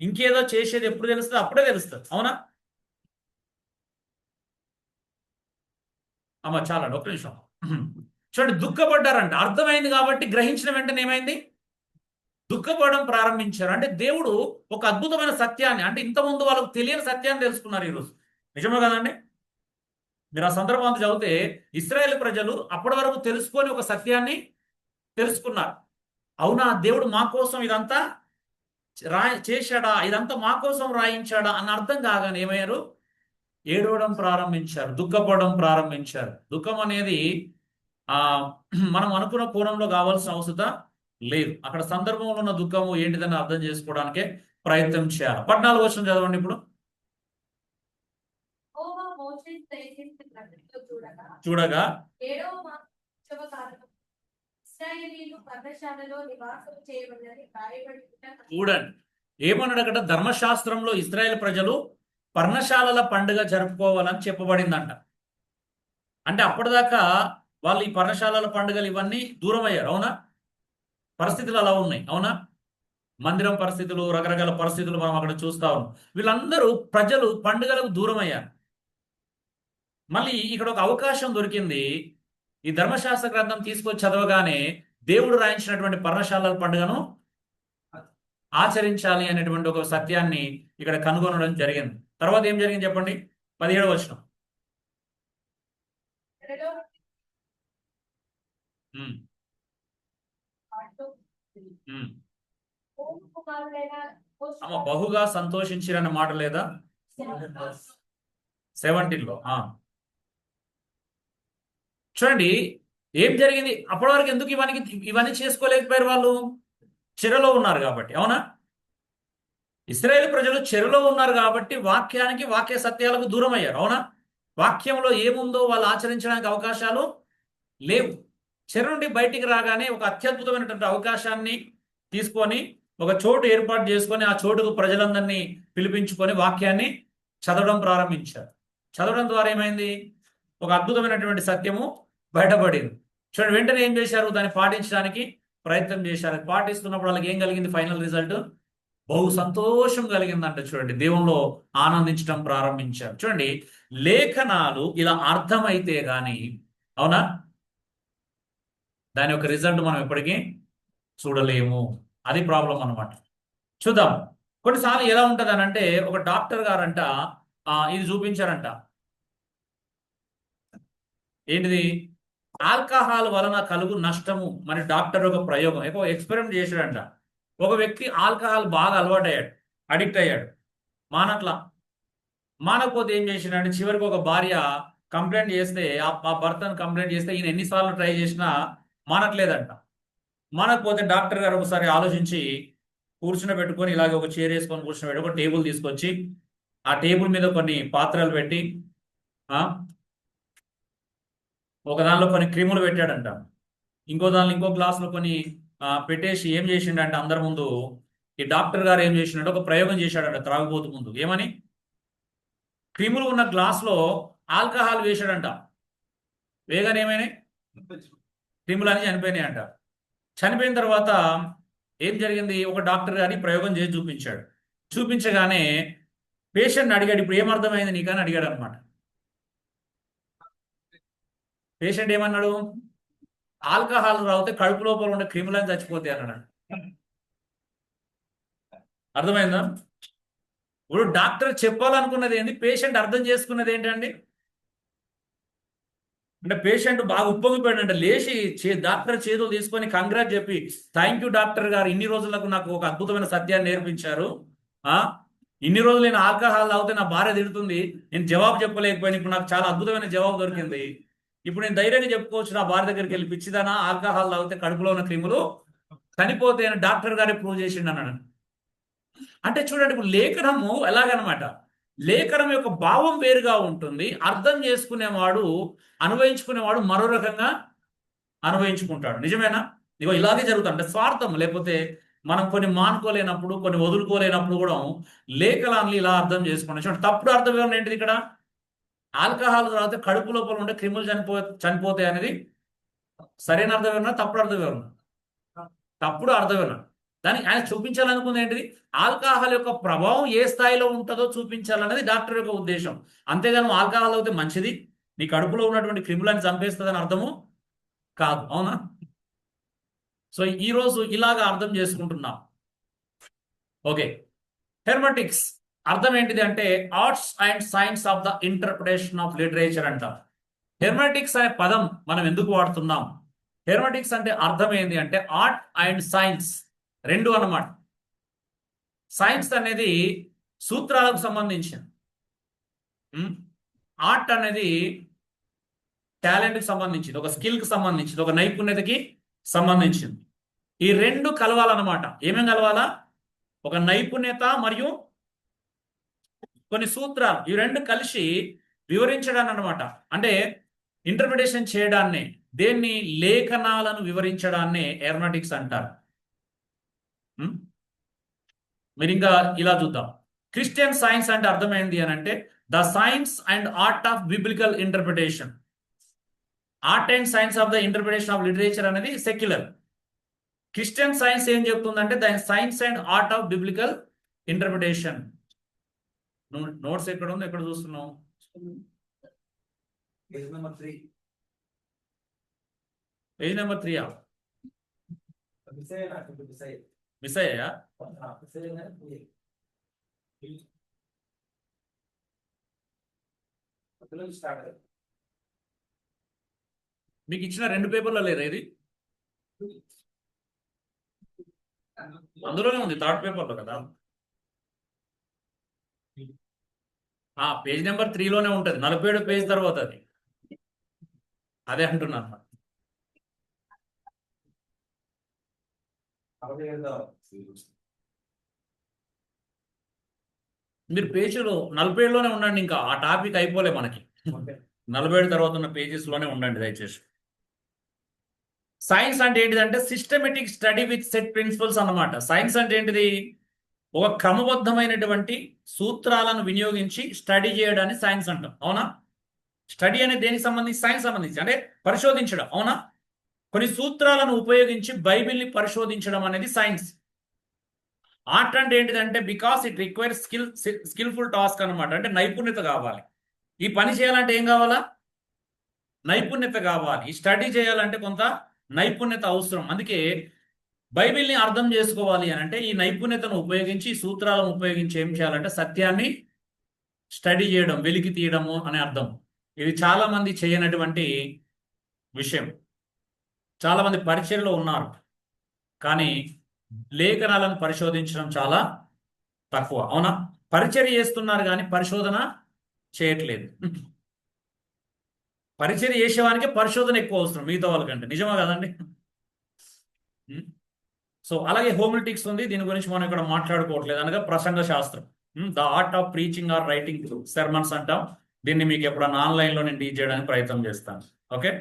ఇంకేదో చేసేది ఎప్పుడు తెలుస్తుంది? అప్పుడే తెలుస్తుంది. అవునా అమ్మ? చాలా ఒక్క నిమిషం చూడండి, దుఃఖపడ్డారంట. అర్థమైంది కాబట్టి గ్రహించిన వెంటనే ఏమైంది? దుఃఖపడడం ప్రారంభించారు. అంటే దేవుడు ఒక అద్భుతమైన సత్యాన్ని, అంటే ఇంతకుముందు వాళ్ళకు తెలియని సత్యాన్ని తెలుసుకున్నారు ఈరోజు. నిజమే కదండి? మీరు ఆ సందర్భం అంతా చదివితే ఇశ్రాయేల్ ప్రజలు అప్పటి వరకు తెలుసుకొని ఒక సత్యాన్ని తెలుసుకున్నారు. అవునా, దేవుడు మా కోసం ఇదంతా చేశాడా, ఇదంతా మా కోసం రాయించాడా అన్న అర్థం కాగానే ఏమయ్యారు? ఏడవడం ప్రారంభించారు, దుఃఖపడడం ప్రారంభించారు. దుఃఖం అనేది ఆ మనం అనుకున్న కోణంలో కావాల్సిన అవసరం లేదు. అక్కడ సందర్భంలో ఉన్న దుఃఖము ఏంటిదని అర్థం చేసుకోవడానికే ప్రయత్నం చేయాలి. 14వ వచనం చదవండి ఇప్పుడు. చూడగా చూడండి ఏమన్నాడు అక్కడ? ధర్మశాస్త్రంలో ఇశ్రాయేల్ ప్రజలు పర్ణశాలల పండుగ జరుపుకోవాలని చెప్పబడిందంట. అంటే అప్పటిదాకా వాళ్ళు ఈ పర్ణశాలల పండుగలు ఇవన్నీ దూరం అయ్యారు. అవునా? పరిస్థితులు అలా ఉన్నాయి. అవునా? మందిరం పరిస్థితులు, రకరకాల పరిస్థితులు మనం అక్కడ చూస్తా ఉన్నాం. వీళ్ళందరూ ప్రజలు పండుగలకు దూరం అయ్యారు. మళ్ళీ ఇక్కడ ఒక అవకాశం దొరికింది. ఈ ధర్మశాస్త్ర గ్రంథం తీసుకొచ్చి చదవగానే దేవుడు రాయించినటువంటి పర్ణశాలల పండుగను ఆచరించాలి అనేటువంటి ఒక సత్యాన్ని ఇక్కడ కనుగొనడం జరిగింది. తర్వాత ఏం జరిగింది చెప్పండి? 17వ వచనం. బహుగా సంతోషించిరన్న మాట లేదా 17లో? చూడండి ఏం జరిగింది. అప్పటి వరకు ఎందుకు ఇవన్నీ చేసుకోలేకపోయారు? వాళ్ళు చెరలో ఉన్నారు కాబట్టి. అవునా? ఇశ్రాయేల్ ప్రజలు చెరలో ఉన్నారు కాబట్టి వాక్య సత్యాలకు దూరం అయ్యారు. అవునా? వాక్యంలో ఏముందో వాళ్ళు ఆచరించడానికి అవకాశాలు లేవు. చెర నుండి బయటికి రాగానే ఒక అత్యద్భుతమైనటువంటి అవకాశాన్ని తీసుకొని ఒక చోటు ఏర్పాటు చేసుకొని ఆ చోటుకు ప్రజలందరినీ పిలిపించుకొని వాక్యాన్ని చదవడం ప్రారంభించారు. చదవడం ద్వారా ఏమైంది? ఒక అద్భుతమైనటువంటి సత్యము బయటపడింది. చూడండి వెంటనే ఏం చేశారు? దాన్ని పాటించడానికి ప్రయత్నం చేశారు. పాటిస్తున్నప్పుడు వాళ్ళకి ఏం కలిగింది? ఫైనల్ రిజల్ట్ బహు సంతోషం కలిగిందంట. చూడండి దేవుల్లో ఆనందించడం ప్రారంభించారు. చూడండి లేఖనాలు ఇలా అర్థమైతే గాని, అవునా, దాని యొక్క రిజల్ట్ మనం ఎప్పటికీ చూడలేము. అది ప్రాబ్లం అనమాట. చూద్దాం. కొన్నిసార్లు ఎలా ఉంటుంది అని అంటే, ఒక డాక్టర్ గారంట ఇది చూపించారంట. ఏంటిది? ఆల్కహాల్ వలన కలుగు నష్టము. మరి డాక్టర్ ఒక ప్రయోగం ఎక్కువ ఎక్స్పెరిమెంట్ చేశాడంట. ఒక వ్యక్తి ఆల్కహాల్ బాగా అలవాటయ్యాడు, అడిక్ట్ అయ్యాడు, మానకపోతే ఏం చేసిండంటే చివరికి ఒక భార్య కంప్లైంట్ చేస్తే, ఆ భర్తను కంప్లైంట్ చేస్తే ఈయన ఎన్నిసార్లు ట్రై చేసినా మానట్లేదంట. మానకపోతే డాక్టర్ గారు ఒకసారి ఆలోచించి పెట్టుకొని ఇలాగే ఒక చైర్ వేసుకొని కూర్చుని ఒక టేబుల్ తీసుకొచ్చి ఆ టేబుల్ మీద కొన్ని పాత్రలు పెట్టి ఒక దానిలో కొన్ని క్రీములు పెట్టాడంట. ఇంకో గ్లాసులో కొన్ని పెట్టేసి ఏం చేసిండంటే అందరి ముందు ఈ డాక్టర్ గారు ఏం చేసిండంటే ఒక ప్రయోగం చేశాడంట త్రాగుబోతు ముందు. ఏమని? క్రీములు ఉన్న గ్లాసులో ఆల్కహాల్ వేశాడంట. వేగానే ఏమైనాయి? క్రీములు అని చనిపోయినాయి అంట. చనిపోయిన తర్వాత ఏం జరిగింది? ఒక డాక్టర్ గారిని ప్రయోగం చేసి చూపించాడు. చూపించగానే పేషెంట్ని అడిగాడు, ఇప్పుడు ఏమర్థమైంది నీకని అడిగాడు. అనమాట. పేషెంట్ ఏమన్నాడు? ఆల్కహాల్ తాగితే కడుపు లోపల ఉండే క్రిములని చచ్చిపోతాయి అన్నాడు. అర్థమైందా? ఇప్పుడు డాక్టర్ చెప్పాలనుకున్నది ఏంటి, పేషెంట్ అర్థం చేసుకున్నది ఏంటండి? అంటే పేషెంట్ బాగా ఉప్పొంగిపోయాడంటే లేచి డాక్టర్ చేతులు తీసుకొని కంగ్రాట్ చెప్పి, థ్యాంక్ యూ డాక్టర్ గారు, ఇన్ని రోజులకు నాకు ఒక అద్భుతమైన సత్యాన్ని నేర్పించారు. ఇన్ని రోజులు నేను ఆల్కహాల్ తాగితే నా భార్య తిడుతుంది, నేను జవాబు చెప్పలేకపోయాను, ఇప్పుడు నాకు చాలా అద్భుతమైన జవాబు దొరికింది, ఇప్పుడు నేను ధైర్యంగా చెప్పుకోవచ్చు నా భార్య దగ్గరికి వెళ్ళి, పిచ్చిదానా ఆల్కహాల్ తాగితే కడుపులో ఉన్న క్రిములు చనిపోతే అని డాక్టర్ గారే ప్రూవ్ చేసిండు అన్నాడు. అంటే చూడండి, ఇప్పుడు లేఖనము ఎలాగనమాట, లేఖనం యొక్క భావం వేరుగా ఉంటుంది, అర్థం చేసుకునేవాడు అనుభవించుకునేవాడు మరో రకంగా అనుభవించుకుంటాడు. నిజమేనా? ఇగో ఇలాగే జరుగుతుంది. అంటే స్వార్థం, లేకపోతే మనం కొన్ని మానుకోలేనప్పుడు, కొన్ని వదులుకోలేనప్పుడు కూడా లేఖనాన్ని ఇలా అర్థం చేసుకుంటాం. చూడండి, తప్పుడు అర్థం వివరణ ఏంటిది ఇక్కడ? ఆల్కహాల్ తర్వాత కడుపు లోపల ఉండే క్రిములు చనిపోతాయి అనేది సరైన అర్థం వివరణ, తప్పుడు అర్థం వివరణ? తప్పుడు అర్థం వివరణ. దానికి ఆయన చూపించాలనుకుంది ఏంటిది? ఆల్కహాల్ యొక్క ప్రభావం ఏ స్థాయిలో ఉంటుందో చూపించాలన్నది డాక్టర్ యొక్క ఉద్దేశం. అంతేగాని ఆల్కహాల్ అయితే మంచిది, నీ కడుపులో ఉన్నటువంటి క్రిములను చంపేస్తుందని అర్థము కాదు. అవునా? సో ఈరోజు ఇలాగా అర్థం చేసుకుంటున్నాం. ఓకే, హెర్మటిక్స్ అర్థం ఏంటిది అంటే arts and science of the interpretation of literature అంటాం. హెర్మటిక్స్ అనే పదం మనం ఎందుకు వాడుతున్నాం? హెర్మటిక్స్ అంటే అర్థం ఏంటి అంటే ఆర్ట్ అండ్ సైన్స్ రెండు అన్నమాట. సైన్స్ అనేది సూత్రాలకు సంబంధించింది, ఆర్ట్ అనేది టాలెంట్కి సంబంధించింది, ఒక స్కిల్కి సంబంధించింది, ఒక నైపుణ్యతకి సంబంధించింది. ఈ రెండు కలవాలన్నమాట. ఏమేం కలవాలా? ఒక నైపుణ్యత మరియు కొన్ని సూత్రాలు, ఈ రెండు కలిసి వివరించడాన్ని అనమాట. అంటే ఇంటర్ప్రిటేషన్ చేయడాన్ని, దేన్ని? లేఖనాలను వివరించడాన్ని హెర్మటిక్స్ అంటారు. మీరు ఇంకా ఇలా చూద్దాం. క్రిస్టియన్ సైన్స్ అంటే అర్థమైంది అని అంటే the science and art of biblical interpretation. Art and science of the interpretation of literature అనేది సెక్యులర్. క్రిస్టియన్ సైన్స్ ఏం చెప్తుందంటే దాని science and art of biblical interpretation. Notes ఎక్కడ ఉంది, ఎక్కడ చూస్తున్నావు? పేజ్ నెంబర్ 3 మిస్ అయ్యా? మీకు ఇచ్చిన 2 పేపర్లో లేదా ఇది? అందులోనే ఉంది, 3rd పేపర్లో కదా. పేజ్ నెంబర్ 3లోనే ఉంటుంది, 47 పేజ్ తర్వాత అది. అదే అంటున్నాను. మీరు పేజీలో 47లోనే ఉండండి, ఇంకా ఆ టాపిక్ అయిపోలే మనకి. 47 తర్వాత ఉన్న పేజెస్లోనే ఉండండి దయచేసి. సైన్స్ అంటే ఏంటిదంటే systematic study with set principles అన్నమాట. సైన్స్ అంటే ఏంటిది? ఒక క్రమబద్ధమైనటువంటి సూత్రాలను వినియోగించి స్టడీ చేయడాన్ని సైన్స్ అంటాం. అవునా? స్టడీ అనేది దేనికి సంబంధించి? సైన్స్ సంబంధించి, అంటే పరిశోధించడం. అవునా? కొన్ని సూత్రాలను ఉపయోగించి బైబిల్ని పరిశోధించడం అనేది సైన్స్. ఆర్ట్ అంటే ఏంటిదంటే because it requires skilful task అనమాట. అంటే నైపుణ్యత కావాలి. ఈ పని చేయాలంటే ఏం కావాలా? నైపుణ్యత కావాలి. ఈ స్టడీ చేయాలంటే కొంత నైపుణ్యత అవసరం. అందుకే బైబిల్ని అర్థం చేసుకోవాలి అని అంటే ఈ నైపుణ్యతను ఉపయోగించి, సూత్రాలను ఉపయోగించి ఏం చేయాలంటే సత్యాన్ని స్టడీ చేయడం, వెలికి తీయడము అనే అర్థం. ఇది చాలా మంది చేయనటువంటి విషయం. చాలా మంది పరిచర్యలో ఉన్నారు, కానీ లేఖనాలను పరిశోధించడం చాలా తక్కువ. అవునా? పరిచర్య చేస్తున్నారు కానీ పరిశోధన చేయట్లేదు. పరిచర్య చేసేవానికి పరిశోధన ఎక్కువ అవసరం మిగతా వాళ్ళకంటే. నిజమా కదండి? సో అలాగే హోమిలిటిక్స్ ఉంది, దీని గురించి మనం ఇక్కడ మాట్లాడుకోవట్లేదు. అనగా ప్రసంగ శాస్త్రం, the art of preaching or writing sermons అంటాం. దీన్ని మీకు ఎప్పుడన్నా ఆన్లైన్లో నేను టీచ్ చేయడానికి ప్రయత్నం చేస్తాను. ఓకే,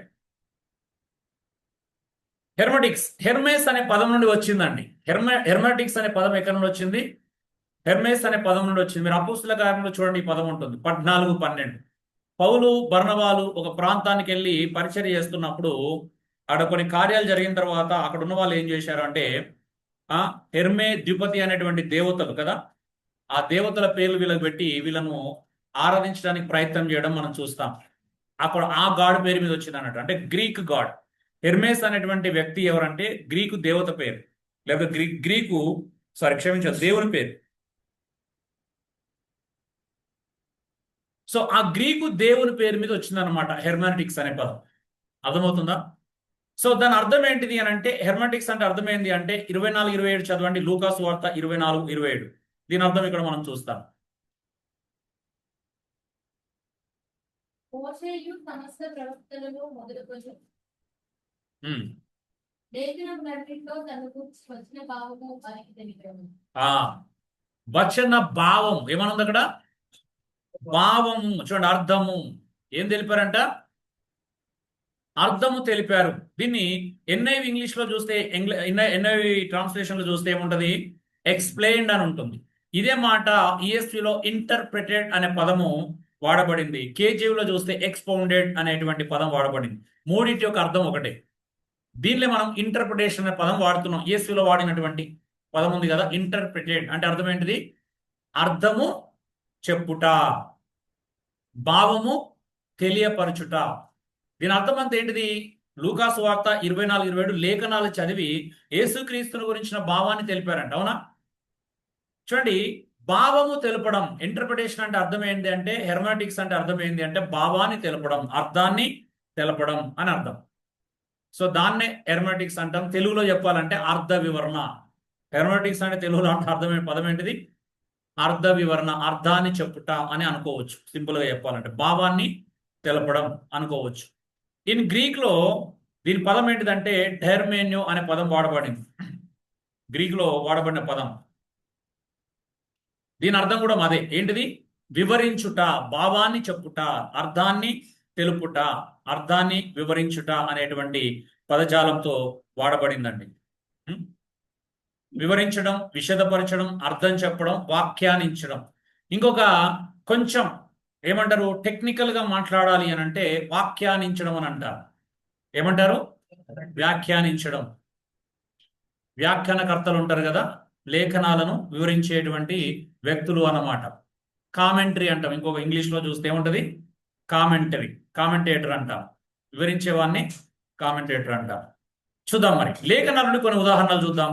హెర్మటిక్స్ హెర్మేస్ అనే పదం నుండి వచ్చిందండి. హెర్మటిక్స్ అనే పదం ఎక్కడి నుండి వచ్చింది? హెర్మేస్ అనే పదం నుండి వచ్చింది. మీరు అపోస్తుల కార్యంలో చూడండి, ఈ పదం ఉంటుంది 14-12. పౌలు బర్నబాలు ఒక ప్రాంతానికి వెళ్ళి పరిచర్య చేస్తున్నప్పుడు అక్కడ కొన్ని కార్యాలు జరిగిన తర్వాత అక్కడ ఉన్న వాళ్ళు ఏం చేశారు అంటే హెర్మే ద్విపతి అనేటువంటి దేవతలు కదా, ఆ దేవతల పేర్లు వీళ్ళకి పెట్టి వీళ్ళను ఆరాధించడానికి ప్రయత్నం చేయడం మనం చూస్తాం. అక్కడ ఆ గాడ్ పేరు మీద వచ్చింది అన్నట్టు, అంటే గ్రీక్ గాడ్. హెర్మేస్ అనేటువంటి వ్యక్తి ఎవరంటే గ్రీకు దేవత పేరు, లేకపోతే గ్రీకు క్షమించాలి, దేవుని పేరు. సో ఆ గ్రీకు దేవుని పేరు మీద వచ్చిందనమాట హెర్మాటిక్స్ అనే పదం. అర్థమవుతుందా? సో దాని అర్థం ఏంటిది అని అంటే, హెర్మాటిక్స్ అంటే అర్థం ఏంటి అంటే 24-27 చదవండి, లూకాసు వార్త 24-27. దీని అర్థం ఇక్కడ మనం చూస్తాం. మోషేయు సమస్త ప్రవక్తలను మొదలుకొని ఉమ్. లేఖనములన్నిటిలో తనకు వచ్చిన భావము వారికి తెలిపాను. ఆ వచన భావం ఏమనుంది అక్కడ? భావము. చూడండి, అర్థము ఏం తెలిపారంట? అర్థము తెలిపారు. దీన్ని ఎన్ఐవి ఇంగ్లీష్ లో చూస్తే, ఎన్ఐవి ట్రాన్స్లేషన్ లో చూస్తే ఏముంటది? ఎక్స్ప్లెయిన్డ్ అని ఉంటుంది. ఇదే మాట ఈఎస్విలో ఇంటర్ప్రిటెడ్ అనే పదము వాడబడింది. కేజీలో చూస్తే ఎక్స్పౌండెడ్ అనేటువంటి పదం వాడబడింది. మూడింటి యొక్క అర్థం ఒకటే. దీనిలో మనం ఇంటర్ప్రిటేషన్ అనే పదం వాడుతున్నాం. ఈఎస్విలో వాడినటువంటి పదం ఉంది కదా, ఇంటర్ప్రిటెడ్ అంటే అర్థం ఏంటిది? అర్థము చెప్పుట, భావము తెలియపరచుట. దీని అర్థం అంతా ఏంటిది? లూకాసు వార్త 24-27 లేఖనాలు చదివి యేసుక్రీస్తుని గురించిన భావాన్ని తెలిపారంట. అవునా? చూడండి, భావము తెలపడం, ఇంటర్ప్రిటేషన్ అంటే అర్థం ఏంటి అంటే, హెర్మాటిక్స్ అంటే అర్థం ఏంటి అంటే భావాన్ని తెలపడం, అర్థాన్ని తెలపడం అని అర్థం. సో దాన్నే హెర్మాటిక్స్ అంటాం. తెలుగులో చెప్పాలంటే అర్థ వివరణ. హెర్మాటిక్స్ అంటే తెలుగులో అంటే అర్థమైన పదం ఏంటిది? అర్థ వివరణ, అర్థాన్ని చెప్పుట అని అనుకోవచ్చు. సింపుల్ గా చెప్పాలంటే భావాన్ని తెలపడం అనుకోవచ్చు. ఇన్ గ్రీక్ లో దీని పదం ఏంటిదంటే డెర్మేన్యో అనే పదం వాడబడింది. గ్రీక్ లో వాడబడిన పదం. దీని అర్థం కూడా అదే. ఏంటిది? వివరించుట, భావాన్ని చెప్పుట, అర్థాన్ని తెలుపుట, అర్థాన్ని వివరించుట అనేటువంటి పదజాలంతో వాడబడిందండి. వివరించడం, విశదపరచడం, అర్థం చెప్పడం, వ్యాఖ్యానించడం. ఇంకొక కొంచెం ఏమంటారు, టెక్నికల్ గా మాట్లాడాలి అని అంటే వ్యాఖ్యానించడం అని అంటారు. ఏమంటారు? వ్యాఖ్యానించడం. వ్యాఖ్యానకర్తలు ఉంటారు కదా, లేఖనాలను వివరించేటువంటి వ్యక్తులు అన్నమాట. కామెంటరీ అంటాం. ఇంకొక ఇంగ్లీష్ లో చూస్తే ఏముంటది? కామెంటరీ, కామెంటేటర్ అంటాం. వివరించేవాడిని కామెంటేటర్ అంటాం. చూద్దాం మరి లేఖనాల నుండి కొన్ని ఉదాహరణలు చూద్దాం.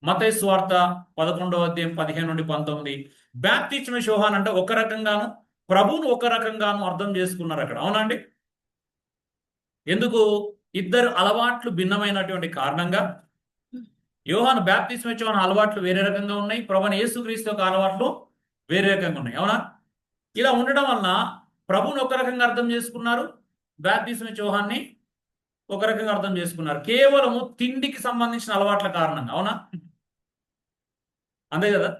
మత్తయి సువార్త 11-15-19. బాప్తిస్మ యోహాను అంటే ఒక రకంగాను, ప్రభువును ఒక రకంగాను అర్థం చేసుకున్నారు అక్కడ. అవునండి? ఎందుకు? ఇద్దరు అలవాట్లు భిన్నమైనటువంటి కారణంగా యోహాను బాప్తిస్మ యోహాను అలవాట్లు వేరే రకంగా ఉన్నాయి, ప్రభువైన యేసుక్రీస్తు యొక్క అలవాట్లు వేరే రకంగా ఉన్నాయి. అవునా? ఇలా ఉండడం వలన ప్రభువును ఒక రకంగా అర్థం చేసుకున్నారు, బాప్తిస్మ యోహాన్ని ఒక రకంగా అర్థం చేసుకున్నారు. కేవలము తిండికి సంబంధించిన అలవాట్ల కారణంగా. అవునా? అంతే కదా?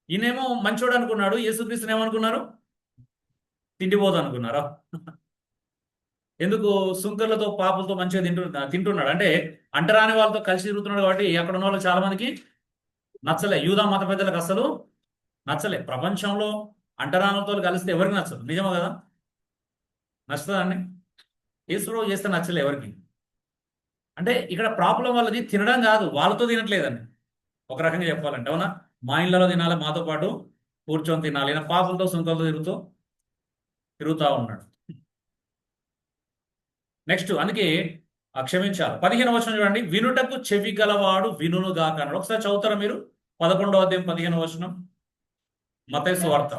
ఈయనేమో మంచోడు అనుకున్నాడు, యేసుక్రీస్తుని ఏమనుకున్నారు? తిండిపోదు అనుకున్నారా? ఎందుకు? సుంకర్లతో పాపులతో మంచిగా తింటున్నాడు అంటే అంటరాని వాళ్ళతో కలిసి తిరుగుతున్నాడు కాబట్టి అక్కడ ఉన్న వాళ్ళకి చాలా మందికి నచ్చలే. యూదా మత పెద్దలకు అసలు నచ్చలే. ప్రపంచంలో అంటరానితో కలిస్తే ఎవరికి నచ్చదు? నిజమా కదా? నచ్చుతుందండి? యేసుప్రభు చేస్తే నచ్చలే ఎవరికి. అంటే ఇక్కడ ప్రాబ్లం వాళ్ళది తినడం కాదు, వాళ్ళతో తినట్లేదండి ఒక రకంగా చెప్పాలంటే. అవునా? మా ఇళ్ళలో తినాలి, మాతో పాటు కూర్చొని తినాలి. ఈయన పాపులతో సుంకలతో తిరుగుతూ ఉన్నాడు. నెక్స్ట్, అందుకే క్షమించాలి 15వ వచనం చూడండి. వినుటకు చెవి గలవాడు వినుగాక అన్నాడు. ఒకసారి చదువుతారా మీరు? 11-15 వచనం మత్తయి సువార్త.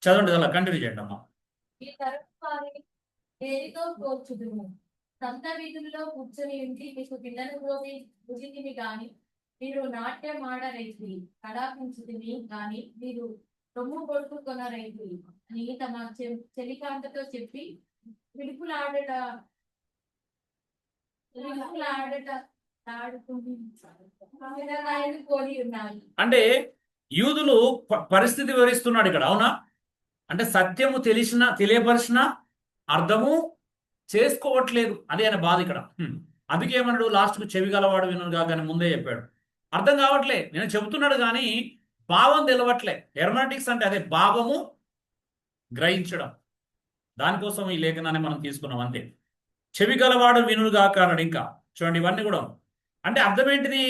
చదవండి, అలా కంటిన్యూ చేయండి అమ్మా. సంత వీధుల్లో కూర్చొని ఉండి మీకు పిల్లలు భుజితిని గాని మీరు నాట్యం ఆడరైతులు, కడాపించుతిని గాని మీరు రొమ్ము కొడుకు కొనరైతులు అని తమ చెలికాంతతో చెప్పి విడుపులాడట కోరి ఉన్నాయి. అంటే యూదులు పరిస్థితి వివరిస్తున్నాడు ఇక్కడ. అవునా? అంటే సత్యము తెలియపరిచిన అర్థము చేసుకోవట్లేదు, అదే ఆయన బాధ ఇక్కడ. అందుకేమన్నాడు లాస్ట్కు? చెవి గలవాడు వినుగా కానీ ముందే చెప్పాడు. అర్థం కావట్లే, నేను చెబుతున్నాడు కానీ భావం తెలవట్లే. హెర్మాటిక్స్ అంటే అదే, భావము గ్రహించడం. దానికోసం ఈ లేఖనాన్ని మనం తీసుకున్నాం అంతే. చెవి గలవాడు వినుగాక అన్నాడు. ఇంకా చూడండి, ఇవన్నీ కూడా అంటే అర్థం ఏంటిది?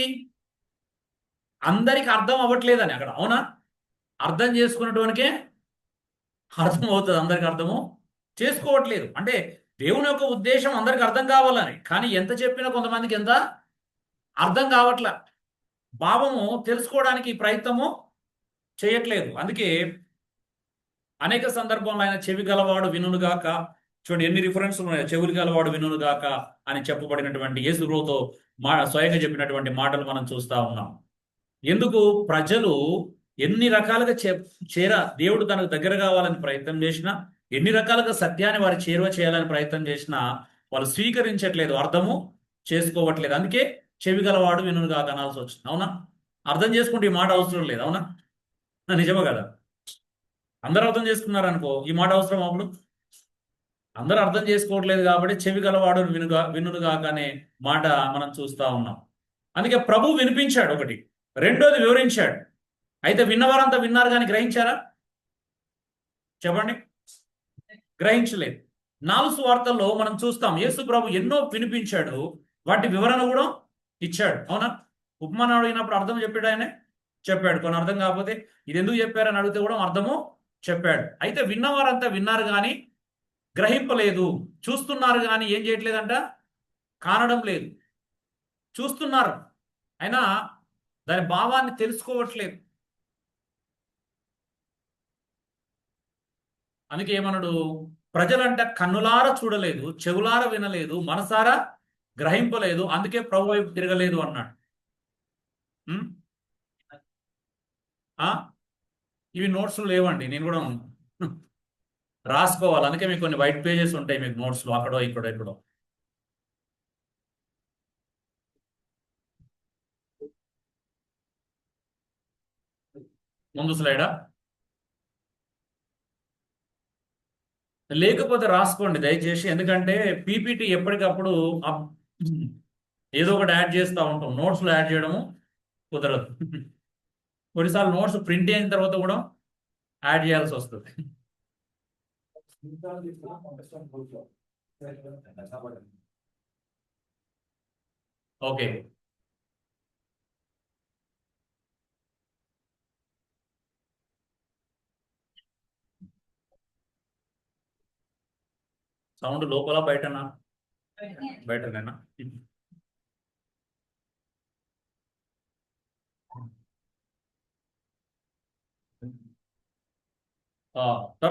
అందరికి అర్థం అవ్వట్లేదని అక్కడ. అవునా? అర్థం చేసుకున్నటువంటికే అర్థం అవుతుంది, అందరికి అర్థము చేసుకోవట్లేదు. అంటే దేవుని యొక్క ఉద్దేశం అందరికి అర్థం కావాలని, కానీ ఎంత చెప్పినా కొంతమందికి ఎంత అర్థం కావట్లే, భావము తెలుసుకోవడానికి ప్రయత్నము చేయట్లేదు. అందుకే అనేక సందర్భంలో ఆయన చెవి గలవాడు వినుగాక, చూడండి ఎన్ని రిఫరెన్స్లు ఉన్నాయి, చెవులు గలవాడు వినుగాక అని చెప్పబడినటువంటి యేసుతో స్వయంగా చెప్పినటువంటి మాటలు మనం చూస్తా ఉన్నాం. ఎందుకు ప్రజలు ఎన్ని రకాలుగా దేవుడు తనకు దగ్గర కావాలని ప్రయత్నం చేసినా, ఎన్ని రకాలుగా సత్యాన్ని వారి చేరువ చేయాలని ప్రయత్నం చేసినా వాళ్ళు స్వీకరించట్లేదు, అర్థము చేసుకోవట్లేదు. అందుకే చెవి గలవాడు వినుగాక అనాల్సి వచ్చింది. అవునా? అర్థం చేసుకుంటే ఈ మాట అవసరం లేదు. అవునా? నిజమే కదా? అందరూ అర్థం చేసుకున్నారు అనుకో, ఈ మాట అవసరం అప్పుడు? అందరూ అర్థం చేసుకోవట్లేదు కాబట్టి చెవి గలవాడు వినుగాక అనే మాట మనం చూస్తా ఉన్నాం. అందుకే ప్రభు వినిపించాడు ఒకటి, రెండోది వివరించాడు. అయితే విన్నవారంతా విన్నారు కానీ గ్రహించారా? చెప్పండి. గ్రహించలేదు. 4 సువార్తల్లో మనం చూస్తాం యేసు ప్రభు ఎన్నో వినిపించాడు, వాటి వివరణ కూడా ఇచ్చాడు. అవునా? ఉపమానం అడిగినప్పుడు అర్థం చెప్పాడు, ఆయనే చెప్పాడు. కొన్ని అర్థం కాకపోతే ఇది ఎందుకు చెప్పారని అడిగితే కూడా అర్థము చెప్పాడు. అయితే విన్నవారంతా విన్నారు కానీ గ్రహింపలేదు, చూస్తున్నారు కానీ ఏం చేయట్లేదంట, కానడం లేదు. చూస్తున్నారు అయినా దాని భావాన్ని తెలుసుకోవట్లేదు. అందుకే ఏమన్నాడు, ప్రజలంట కన్నులార చూడలేదు, చెవులార వినలేదు, మనసారా గ్రహింపలేదు, అందుకే ప్రభు వైపు తిరగలేదు అన్నాడు. ఇవి నోట్స్లు లేవండి, నేను కూడా రాసుకోవాలి. అందుకే మీకు కొన్ని వైట్ పేజెస్ ఉంటాయి మీకు నోట్స్లో, అక్కడో ఇక్కడో ఇక్కడో. ముందు స్లైడా? లేకపోతే రాసుకోండి దయచేసి, ఎందుకంటే పీపీటీ ఎప్పటికప్పుడు ఏదో ఒకటి యాడ్ చేస్తూ ఉంటాం, నోట్స్లో యాడ్ చేయడము కుదరదు. కొన్నిసార్లు నోట్స్ ప్రింట్ అయిన తర్వాత కూడా యాడ్ చేయాల్సి వస్తుంది. ఓకే, సౌండ్ లోపల బయటనా? బయటనేనా?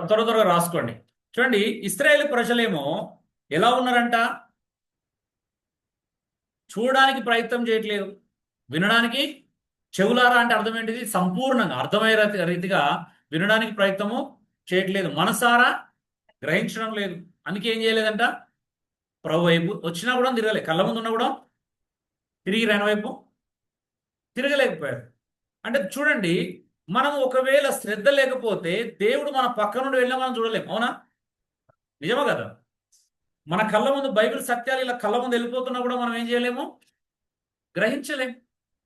త్వరగా రాసుకోండి. చూడండి, ఇశ్రాయేలు ప్రజలేమో ఎలా ఉన్నారంట, చూడడానికి ప్రయత్నం చేయట్లేదు, వినడానికి చెవులారా అంటే అర్థం ఏంటిది, సంపూర్ణంగా అర్థమయ్యే రీతిగా వినడానికి ప్రయత్నము చేయట్లేదు, మనసారా గ్రహించడం లేదు. అందుకే ఏం చేయలేదంట, ప్రభు వైపు వచ్చినా కూడా తిరగలేదు, కళ్ళ ముందు ఉన్నా కూడా తిరిగి రాని వైపు తిరగలేకపోయారు. అంటే చూడండి, మనం ఒకవేళ శ్రద్ధ లేకపోతే దేవుడు మన పక్క నుండి వెళ్ళినా మనం చూడలేము. అవునా? నిజమా కదా? మన కళ్ళ ముందు బైబిల్ సత్యాలు ఇలా కళ్ళ ముందు వెళ్ళిపోతున్నా కూడా మనం ఏం చేయలేము, గ్రహించలేం,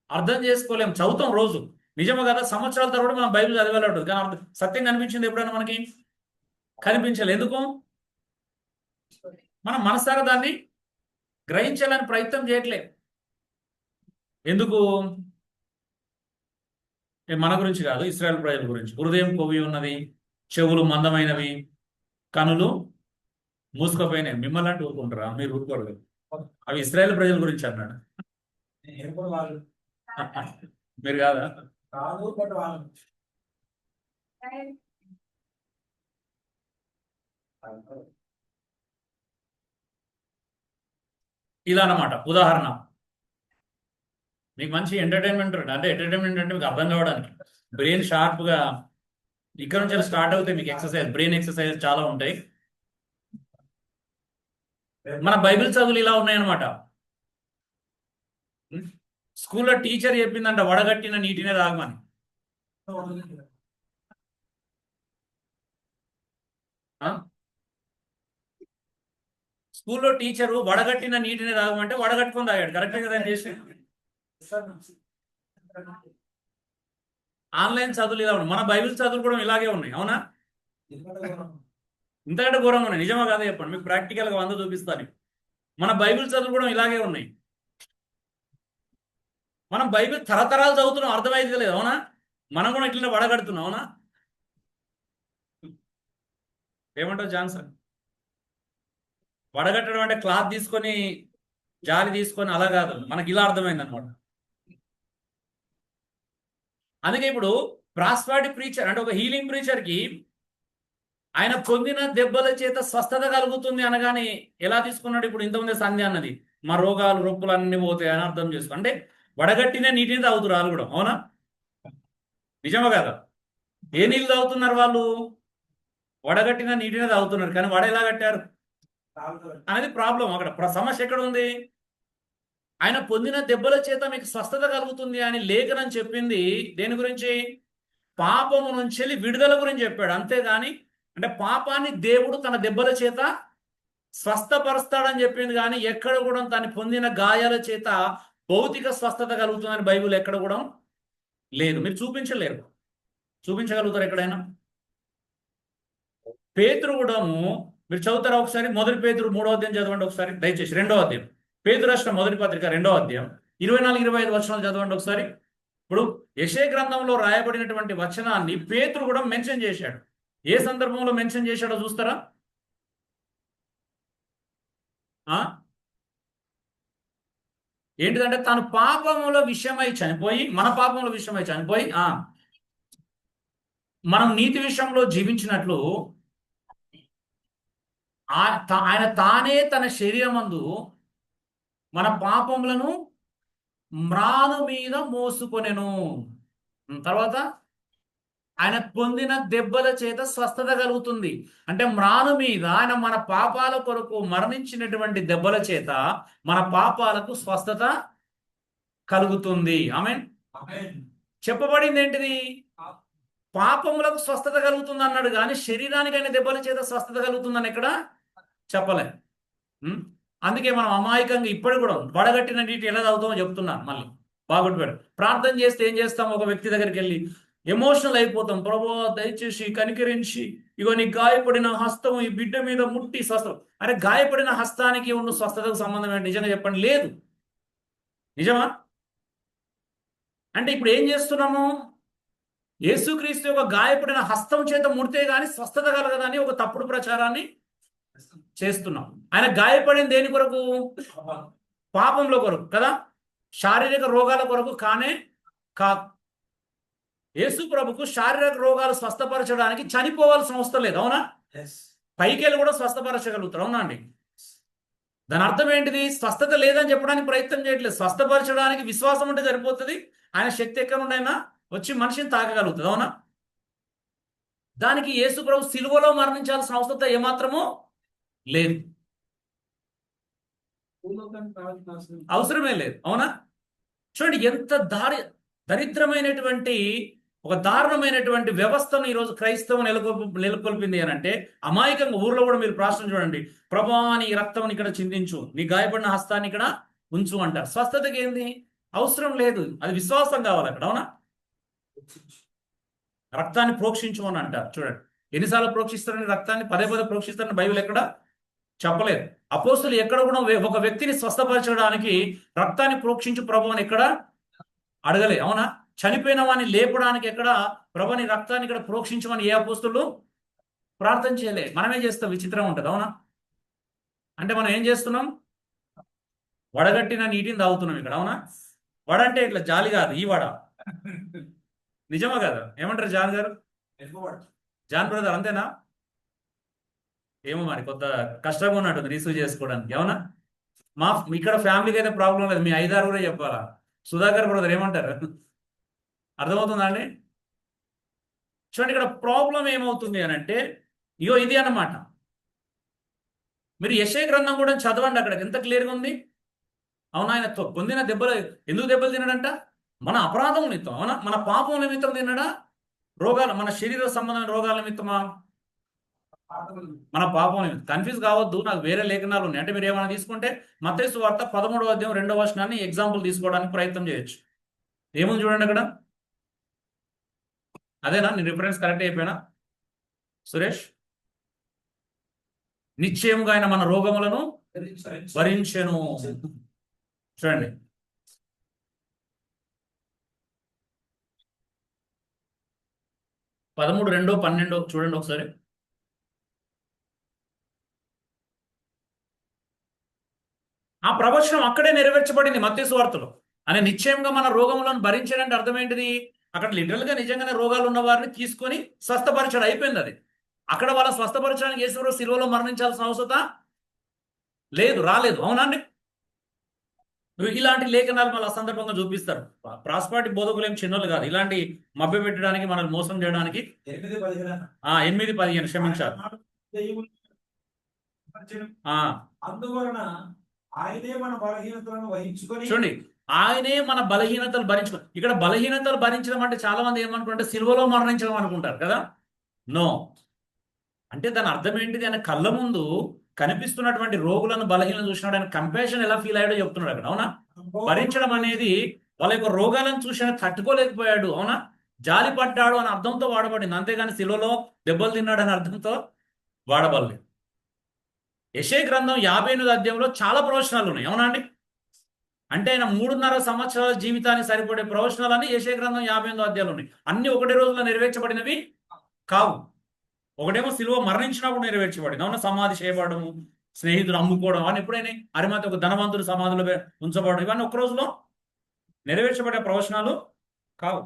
అర్థం చేసుకోలేం. చదువుతాం రోజు, నిజమా కదా? సంవత్సరాల తర్వాత మనం బైబిల్ చదివేలాడు, కానీ సత్యం కనిపించింది ఎప్పుడైనా మనకి? కనిపించలేదు. ఎందుకు? మనం మనసారా దాన్ని గ్రహించాలని ప్రయత్నం చేయట్లేదు. ఎందుకు? మన గురించి కాదు, ఇశ్రాయేల్ ప్రజల గురించి. హృదయం కొవ్వి ఉన్నది, చెవులు మందమైనవి, కనులు మూసుకుపోయినాయి. మిమ్మల్ని అంటే ఊరుకుంటారా? మీరు ఊరుకోరు. అవి ఇశ్రాయేల్ ప్రజల గురించి అన్నాడు. మీరు కాదా? ఇలా అన్నమాట. ఉదాహరణ, మీకు మంచి ఎంటర్టైన్మెంట్ అంటే మీకు అర్థం కావడానికి బ్రెయిన్ షార్ప్గా ఇక్కడ నుంచి స్టార్ట్ అవుతాయి. మీకు ఎక్సర్సైజ్, బ్రెయిన్ ఎక్సర్సైజ్ చాలా ఉంటాయి. మన బైబిల్ చదువులు ఇలా ఉన్నాయన్నమాట. స్కూల్లో టీచర్ చెప్పిందంట, వడగట్టిన నీటినే తాగమని. స్కూల్లో టీచరు వడగట్టిన నీటిని తాగమంటే వడగట్టుకొని తాగాడు. కరెక్టే కదా చేసి? ఆన్లైన్ చదువులు ఇలా ఉన్నాయి, మన బైబిల్ చదువులు కూడా ఇలాగే ఉన్నాయి. అవునా? ఇంతకంటే ఘోరంగా ఉన్నాయి. నిజమా కాదా చెప్పండి? మీకు ప్రాక్టికల్గా 100 చూపిస్తాను. మన బైబిల్ చదువులు కూడా ఇలాగే ఉన్నాయి. మనం బైబిల్ తరతరాలు చదువుతున్నాం, అర్థమైతే లేదు. అవునా? మనం కూడా ఇట్లనే వడగడుతున్నాం. అవునా? ఏమంటావు జాన్సన్? వడగట్టడం అంటే క్లాత్ తీసుకొని జాలి తీసుకొని అలా కాదు, మనకి ఇలా అర్థమైంది అనమాట. అందుకే ఇప్పుడు ప్రాస్పాటిక్ ప్రీచర్ అంటే ఒక హీలింగ్ ప్రీచర్ కి ఆయన పొందిన దెబ్బల చేత స్వస్థత కలుగుతుంది అనగానే ఎలా తీసుకున్నాడు? ఇప్పుడు ఇంతకుముందే సంధ్య అన్నది మా రోగాలు రొప్పులు అన్ని పోతాయి అని అర్థం చేసుకో. అంటే వడగట్టిన నీటిని తాగుతారు వాళ్ళు కూడా, అవునా? నిజమా కదా? ఏ నీళ్ళు తాగుతున్నారు వాళ్ళు? వడగట్టిన నీటినే తాగుతున్నారు. కానీ వడ ఎలా కట్టారు అనేది ప్రాబ్లం. అక్కడ సమస్య ఎక్కడ ఉంది? ఆయన పొందిన దెబ్బల చేత మీకు స్వస్థత కలుగుతుంది అని లేఖనం చెప్పింది దేని గురించి? పాపము నుంచి వెళ్ళి విడుదల గురించి చెప్పాడు. అంతేగాని అంటే పాపాన్ని దేవుడు తన దెబ్బల చేత స్వస్థపరుస్తాడని చెప్పింది, కానీ ఎక్కడ కూడా తను పొందిన గాయాల చేత భౌతిక స్వస్థత కలుగుతుందని బైబిల్ ఎక్కడ కూడా లేదు. మీరు చూపించలేరు. చూపించగలుగుతారు ఎక్కడైనా? పేతురు కూడాను మీరు చదువుతారా ఒకసారి? మొదటి పేతురు 3వ అధ్యాయం చదవండి ఒకసారి దయచేసి. 2వ అధ్యాయం పేతురు రాసిన మొదటి పత్రిక 2వ అధ్యాయం 24-25 వచనాలు చదవండి ఒకసారి. ఇప్పుడు యెషయా గ్రంథంలో రాయబడినటువంటి వచనాన్ని పేతురు కూడా మెన్షన్ చేశాడు. ఏ సందర్భంలో మెన్షన్ చేశాడో చూస్తారా? ఏంటిదంటే తాను పాపముల విషయమై చనిపోయి, మన పాపముల విషయమై చనిపోయి మనం నీతి విషయంలో జీవించినట్లు ఆయన తానే తన శరీరమందు మన పాపములను మ్రాను మీద మోసుకొనెను. తర్వాత ఆయన పొందిన దెబ్బల చేత స్వస్థత కలుగుతుంది. అంటే మ్రాను మీద ఆయన మన పాపాల కొరకు మరణించినటువంటి దెబ్బల చేత మన పాపాలకు స్వస్థత కలుగుతుంది. ఆమేన్. చెప్పబడింది ఏంటిది? పాపములకు స్వస్థత కలుగుతుంది అన్నాడు, కానీ శరీరానికైన దెబ్బల చేత స్వస్థత కలుగుతుందని ఎక్కడ చెప్పలే. అందుకే మనం అమాయకంగా ఇప్పటికి కూడా వడగట్టిన నీటి ఎలా తాగుతామో చెప్తున్నాను. మళ్ళీ బాగుంటాడు. ప్రార్థన చేస్తే ఏం చేస్తాం? ఒక వ్యక్తి దగ్గరికి వెళ్ళి ఎమోషనల్ అయిపోతాం. ప్రభువా దయచేసి కనికరించి, ఇగో నీ గాయపడిన హస్తం ఈ బిడ్డ మీద ముట్టి స్వస్థత. అరే గాయపడిన హస్తానికి ఉన్న స్వస్థతకు సంబంధం ఏంటి? నిజంగా చెప్పండి, లేదు. నిజమా? అంటే ఇప్పుడు ఏం చేస్తున్నాము? యేసుక్రీస్తు యొక్క గాయపడిన హస్తం చేత ముడితే గాని స్వస్థత కలగదని ఒక తప్పుడు ప్రచారాన్ని చేస్తున్నాం. ఆయన గాయపడిన దేని కొరకు? పాపంలో కొరకు కదా, శారీరక రోగాల కొరకు కానే కాదు. యేసు ప్రభుకు శారీరక రోగాలు స్వస్థపరచడానికి చనిపోవాల్సిన అవసరం లేదు, అవునా? పైకెళ్ళి కూడా స్వస్థపరచగలుగుతారు, అవునా అండి? దాని అర్థం ఏంటిది? స్వస్థత లేదని చెప్పడానికి ప్రయత్నం చేయట్లేదు. స్వస్థపరచడానికి విశ్వాసం ఉంటే సరిపోతుంది. ఆయన శక్తి ఎక్కడ ఉండైనా వచ్చి మనిషిని తాకగలుగుతుంది, అవునా? దానికి యేసు ప్రభు సిలువలో మరణించాల్సిన అవసరం ఏమాత్రమూ లేదు, అవసరమే లేదు, అవునా? చూడండి ఎంత దరిద్రమైనటువంటి ఒక దారుణమైనటువంటి వ్యవస్థను ఈరోజు క్రైస్తవం నెలకొల్పింది అని అంటే, అమాయకంగా ఊర్లో కూడా మీరు ప్రార్థన చూడండి, ప్రభా నీ రక్తం ఇక్కడ చిందించు, నీ గాయపడిన హస్తాన్ని ఇక్కడ ఉంచు అంటారు. స్వస్థతకి ఏంది అవసరం లేదు, అది విశ్వాసం కావాలి అక్కడ, అవునా? రక్తాన్ని ప్రోక్షించు అని అంటారు. చూడండి ఎన్నిసార్లు ప్రోక్షిస్తారని, రక్తాన్ని పదే పదే ప్రోక్షిస్తారని బైబిల్ ఎక్కడ చెప్పలేదు. అపోస్తులు ఎక్కడ కూడా ఒక వ్యక్తిని స్వస్థపరచడానికి రక్తాన్ని ప్రోక్షించు ప్రభు అని ఎక్కడ అడగలే, అవునా? చనిపోయిన వాడిని లేపడానికి ఎక్కడ ప్రభుని రక్తాన్ని ఇక్కడ ప్రోక్షించమని ఏ అపోస్తులు ప్రార్థన చేయలే. మనమే చేస్తాం, విచిత్రం ఉంటుంది, అవునా? అంటే మనం ఏం చేస్తున్నాం? వడగట్టిన నీటిని తాగుతున్నాం ఇక్కడ, అవునా? వడ అంటే ఇట్లా జాలి కాదు, ఈ వడ. నిజమా కదా? ఏమంటారు జాన్ గారు? జాన్ బ్రదర్ అంతేనా? ఏమో మరి కొత్త కష్టంగా ఉన్నట్టుంది రిసీవ్ చేసుకోవడానికి, అవునా? మా ఇక్కడ ఫ్యామిలీకి అయితే ప్రాబ్లం లేదు, మీ 5-6 కూడా చెప్పాలా. సుధాకర్ బ్రదర్ ఏమంటారు? అర్థమవుతుందా అండి? చూడండి ఇక్కడ ప్రాబ్లం ఏమవుతుంది అని అంటే, ఇగో ఇది అన్నమాట. మీరు యెషయా గ్రంథం కూడా చదవండి, అక్కడ ఎంత క్లియర్గా ఉంది, అవునా? ఆయన పొందిన దెబ్బలు, ఎందుకు దెబ్బలు తినడంట? మన అపరాధం నిమిత్తం, అవునా? మన పాపం నిమిత్తం తినడా? రోగాలు, మన శరీర సంబంధమైన రోగాల నిమిత్తమా? మన పాపం నిమిత్తం. కన్ఫ్యూజ్ కావద్దు, నాకు వేరే లేఖనాలు ఉన్నాయి. అంటే మీరు ఏమైనా తీసుకుంటే మత్తయి సువార్త 13వ అధ్యాయం 2వ వచనాన్ని ఎగ్జాంపుల్ తీసుకోవడానికి ప్రయత్నం చేయొచ్చు. ఏముంది చూడండి అక్కడ. అదేనా? నేను రిఫరెన్స్ కరెక్ట్ అయిపోయినా సురేష్? నిశ్చయముగా ఆయన మన రోగములను భరించెను. చూడండి 13:2-12 చూడండి ఒకసారి. ఆ ప్రవచనం అక్కడే నెరవేర్చబడింది మత్తయి సువార్తలో. అనే నిశ్చయంగా మన రోగములను భరించడానికి అర్థం ఏంటిది? అక్కడ లిటరల్ గా నిజంగానే రోగాలు ఉన్న వారిని తీసుకొని స్వస్థపరచడం అయిపోయింది అది. అక్కడ వాళ్ళ స్వస్థపరచడానికి యేసుప్రభు సిలువలో మరణించాల్సిన అవసరం లేదు, రాలేదు. అవునండి. ఇలాంటి లేఖనాలు మళ్ళీ సందర్భంగా చూపిస్తారు. ప్రాస్పాటి బోధకులు ఏం చిన్నోళ్ళు కాదు. ఇలాంటి మభ్య పెట్టడానికి, మనల్ని మోసం చేయడానికి 8-15 క్షమించాలి. అందువలన ఆయనే మన బలహీనతలను వహించుకొని చూడండి, ఆయనే మన బలహీనతలు భరించుకుని. ఇక్కడ బలహీనతలు భరించడం అంటే చాలా మంది ఏమనుకుంటే సిలువలో మరణించడం అనుకుంటారు కదా. నో, అంటే దాని అర్థం ఏంటిది? ఆయన కళ్ళ ముందు కనిపిస్తున్నటువంటి రోగులను బలహీనలు చూసినాడు. ఆయన కంపాషన్ ఎలా ఫీల్ అయ్యాడో చెప్తున్నాడు అక్కడ. అవునా? భరించడం అనేది వాళ్ళ యొక్క రోగాలను చూసి ఆయన తట్టుకోలేకపోయాడు. అవునా? జాలి పడ్డాడు అని అర్థంతో వాడబడింది, అంతేగాని సిలువలో దెబ్బలు తిన్నాడు అని అర్థంతో వాడబడలేదు. యెషయా గ్రంథం 58వ అధ్యాయంలో చాలా ప్రవచనాలు ఉన్నాయి. అవునా అండి? అంటే ఆయన 3.5 సంవత్సరాల జీవితానికి సరిపడే ప్రవచనాలని యెషయా గ్రంథం 58వ అధ్యాయంలో ఉన్నాయి. అన్ని ఒకటే రోజులో నెరవేర్చబడినవి కావు. ఒకటేమో సిలువ మరణించినప్పుడు నెరవేర్చబడింది. అవునా? సమాధి చేయబడము, స్నేహితులు అమ్ముకోవడం అని ఎప్పుడైనా అరిమత ఒక ధనవంతుడు సమాధిలో ఉంచబడడం, ఇవన్నీ ఒక్క రోజులో నెరవేర్చబడే ప్రవచనాలు కావు.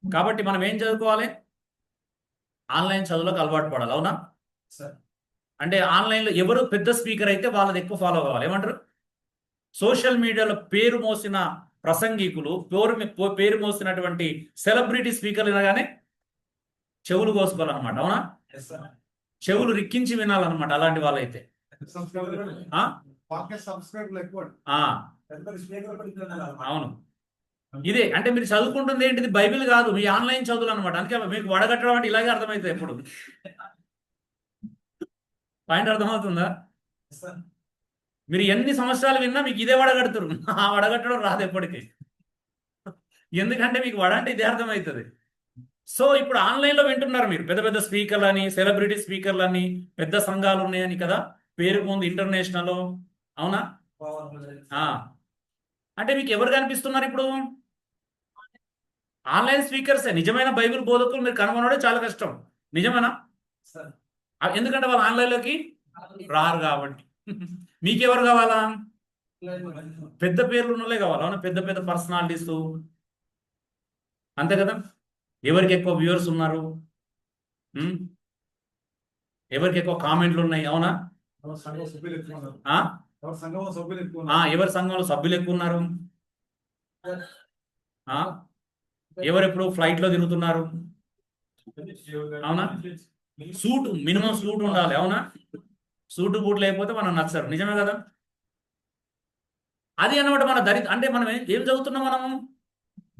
కాబట్టి మనం ఏం చదువుకోవాలి? ఆన్లైన్ చదువులకు అలవాటు పడాలి. అవునా? అంటే ఆన్లైన్లో ఎవరు పెద్ద స్పీకర్ అయితే వాళ్ళది ఎక్కువ ఫాలో కావాలి. ఏమంటారు? సోషల్ మీడియాలో పేరు మోసిన ప్రసంగికులు, పేరు మోసినటువంటి సెలబ్రిటీ స్పీకర్లు వినగానే చెవులు కోసుకోవాలన్నమాట. అవునా? చెవులు రిక్కించి వినాలన్నమాట అలాంటి వాళ్ళైతే. అవును, ఇదే అంటే మీరు చదువుకుంటుంది ఏంటిది? బైబిల్ కాదు, మీ ఆన్లైన్ చదువులు అనమాట. అందుకే మీకు వడగట్టడం అంటే ఇలాగే అర్థమవుతుంది. ఎప్పుడు పాయింట్ అర్థమవుతుందా? మీరు ఎన్ని సంవత్సరాలు విన్నా మీకు ఇదే వడగడుతురు. ఆ వడగట్టడం రాదు ఎప్పటికీ. ఎందుకంటే మీకు వడ అంటే ఇదే అర్థమవుతుంది. సో ఇప్పుడు ఆన్లైన్లో వింటున్నారు మీరు పెద్ద పెద్ద స్పీకర్లని, సెలబ్రిటీ స్పీకర్లని, పెద్ద సంఘాలు ఉన్నాయని కదా, పేరు ముందు ఇంటర్నేషనల్. అవునా? అంటే మీకు ఎవరు కనిపిస్తున్నారు ఇప్పుడు? ఆన్లైన్ స్పీకర్సే. నిజమైన బైబిల్ బోధకులు మీరు కనుగొనడం చాలా కష్టం. నిజమేనా? ఎందుకంటే వాళ్ళు ఆన్లైన్లోకి రారు కాబట్టి. మీకెవరు కావాలా? పెద్ద పేర్లు ఉన్నోళ్ళే కావాలి. అవునా? పెద్ద పెద్ద పర్సనాలిటీస్, అంతే కదా. ఎవరికి ఎక్కువ వ్యూవర్స్ ఉన్నారు, ఎవరికి ఎక్కువ కామెంట్లు ఉన్నాయి. అవునా? ఎవరి సంఘంలో సభ్యులు ఎక్కువ ఉన్నారు, ఎవరెప్పుడు ఫ్లైట్ లో తిరుగుతున్నారు. అవునా? సూట్, మినిమం సూట్ ఉండాలి. అవునా? సూటు బూట్ లేకపోతే మనం నచ్చరు. నిజమే కదా. అది అన్నమాట మన అంటే మనం ఏం చదువుతున్నాం? మనము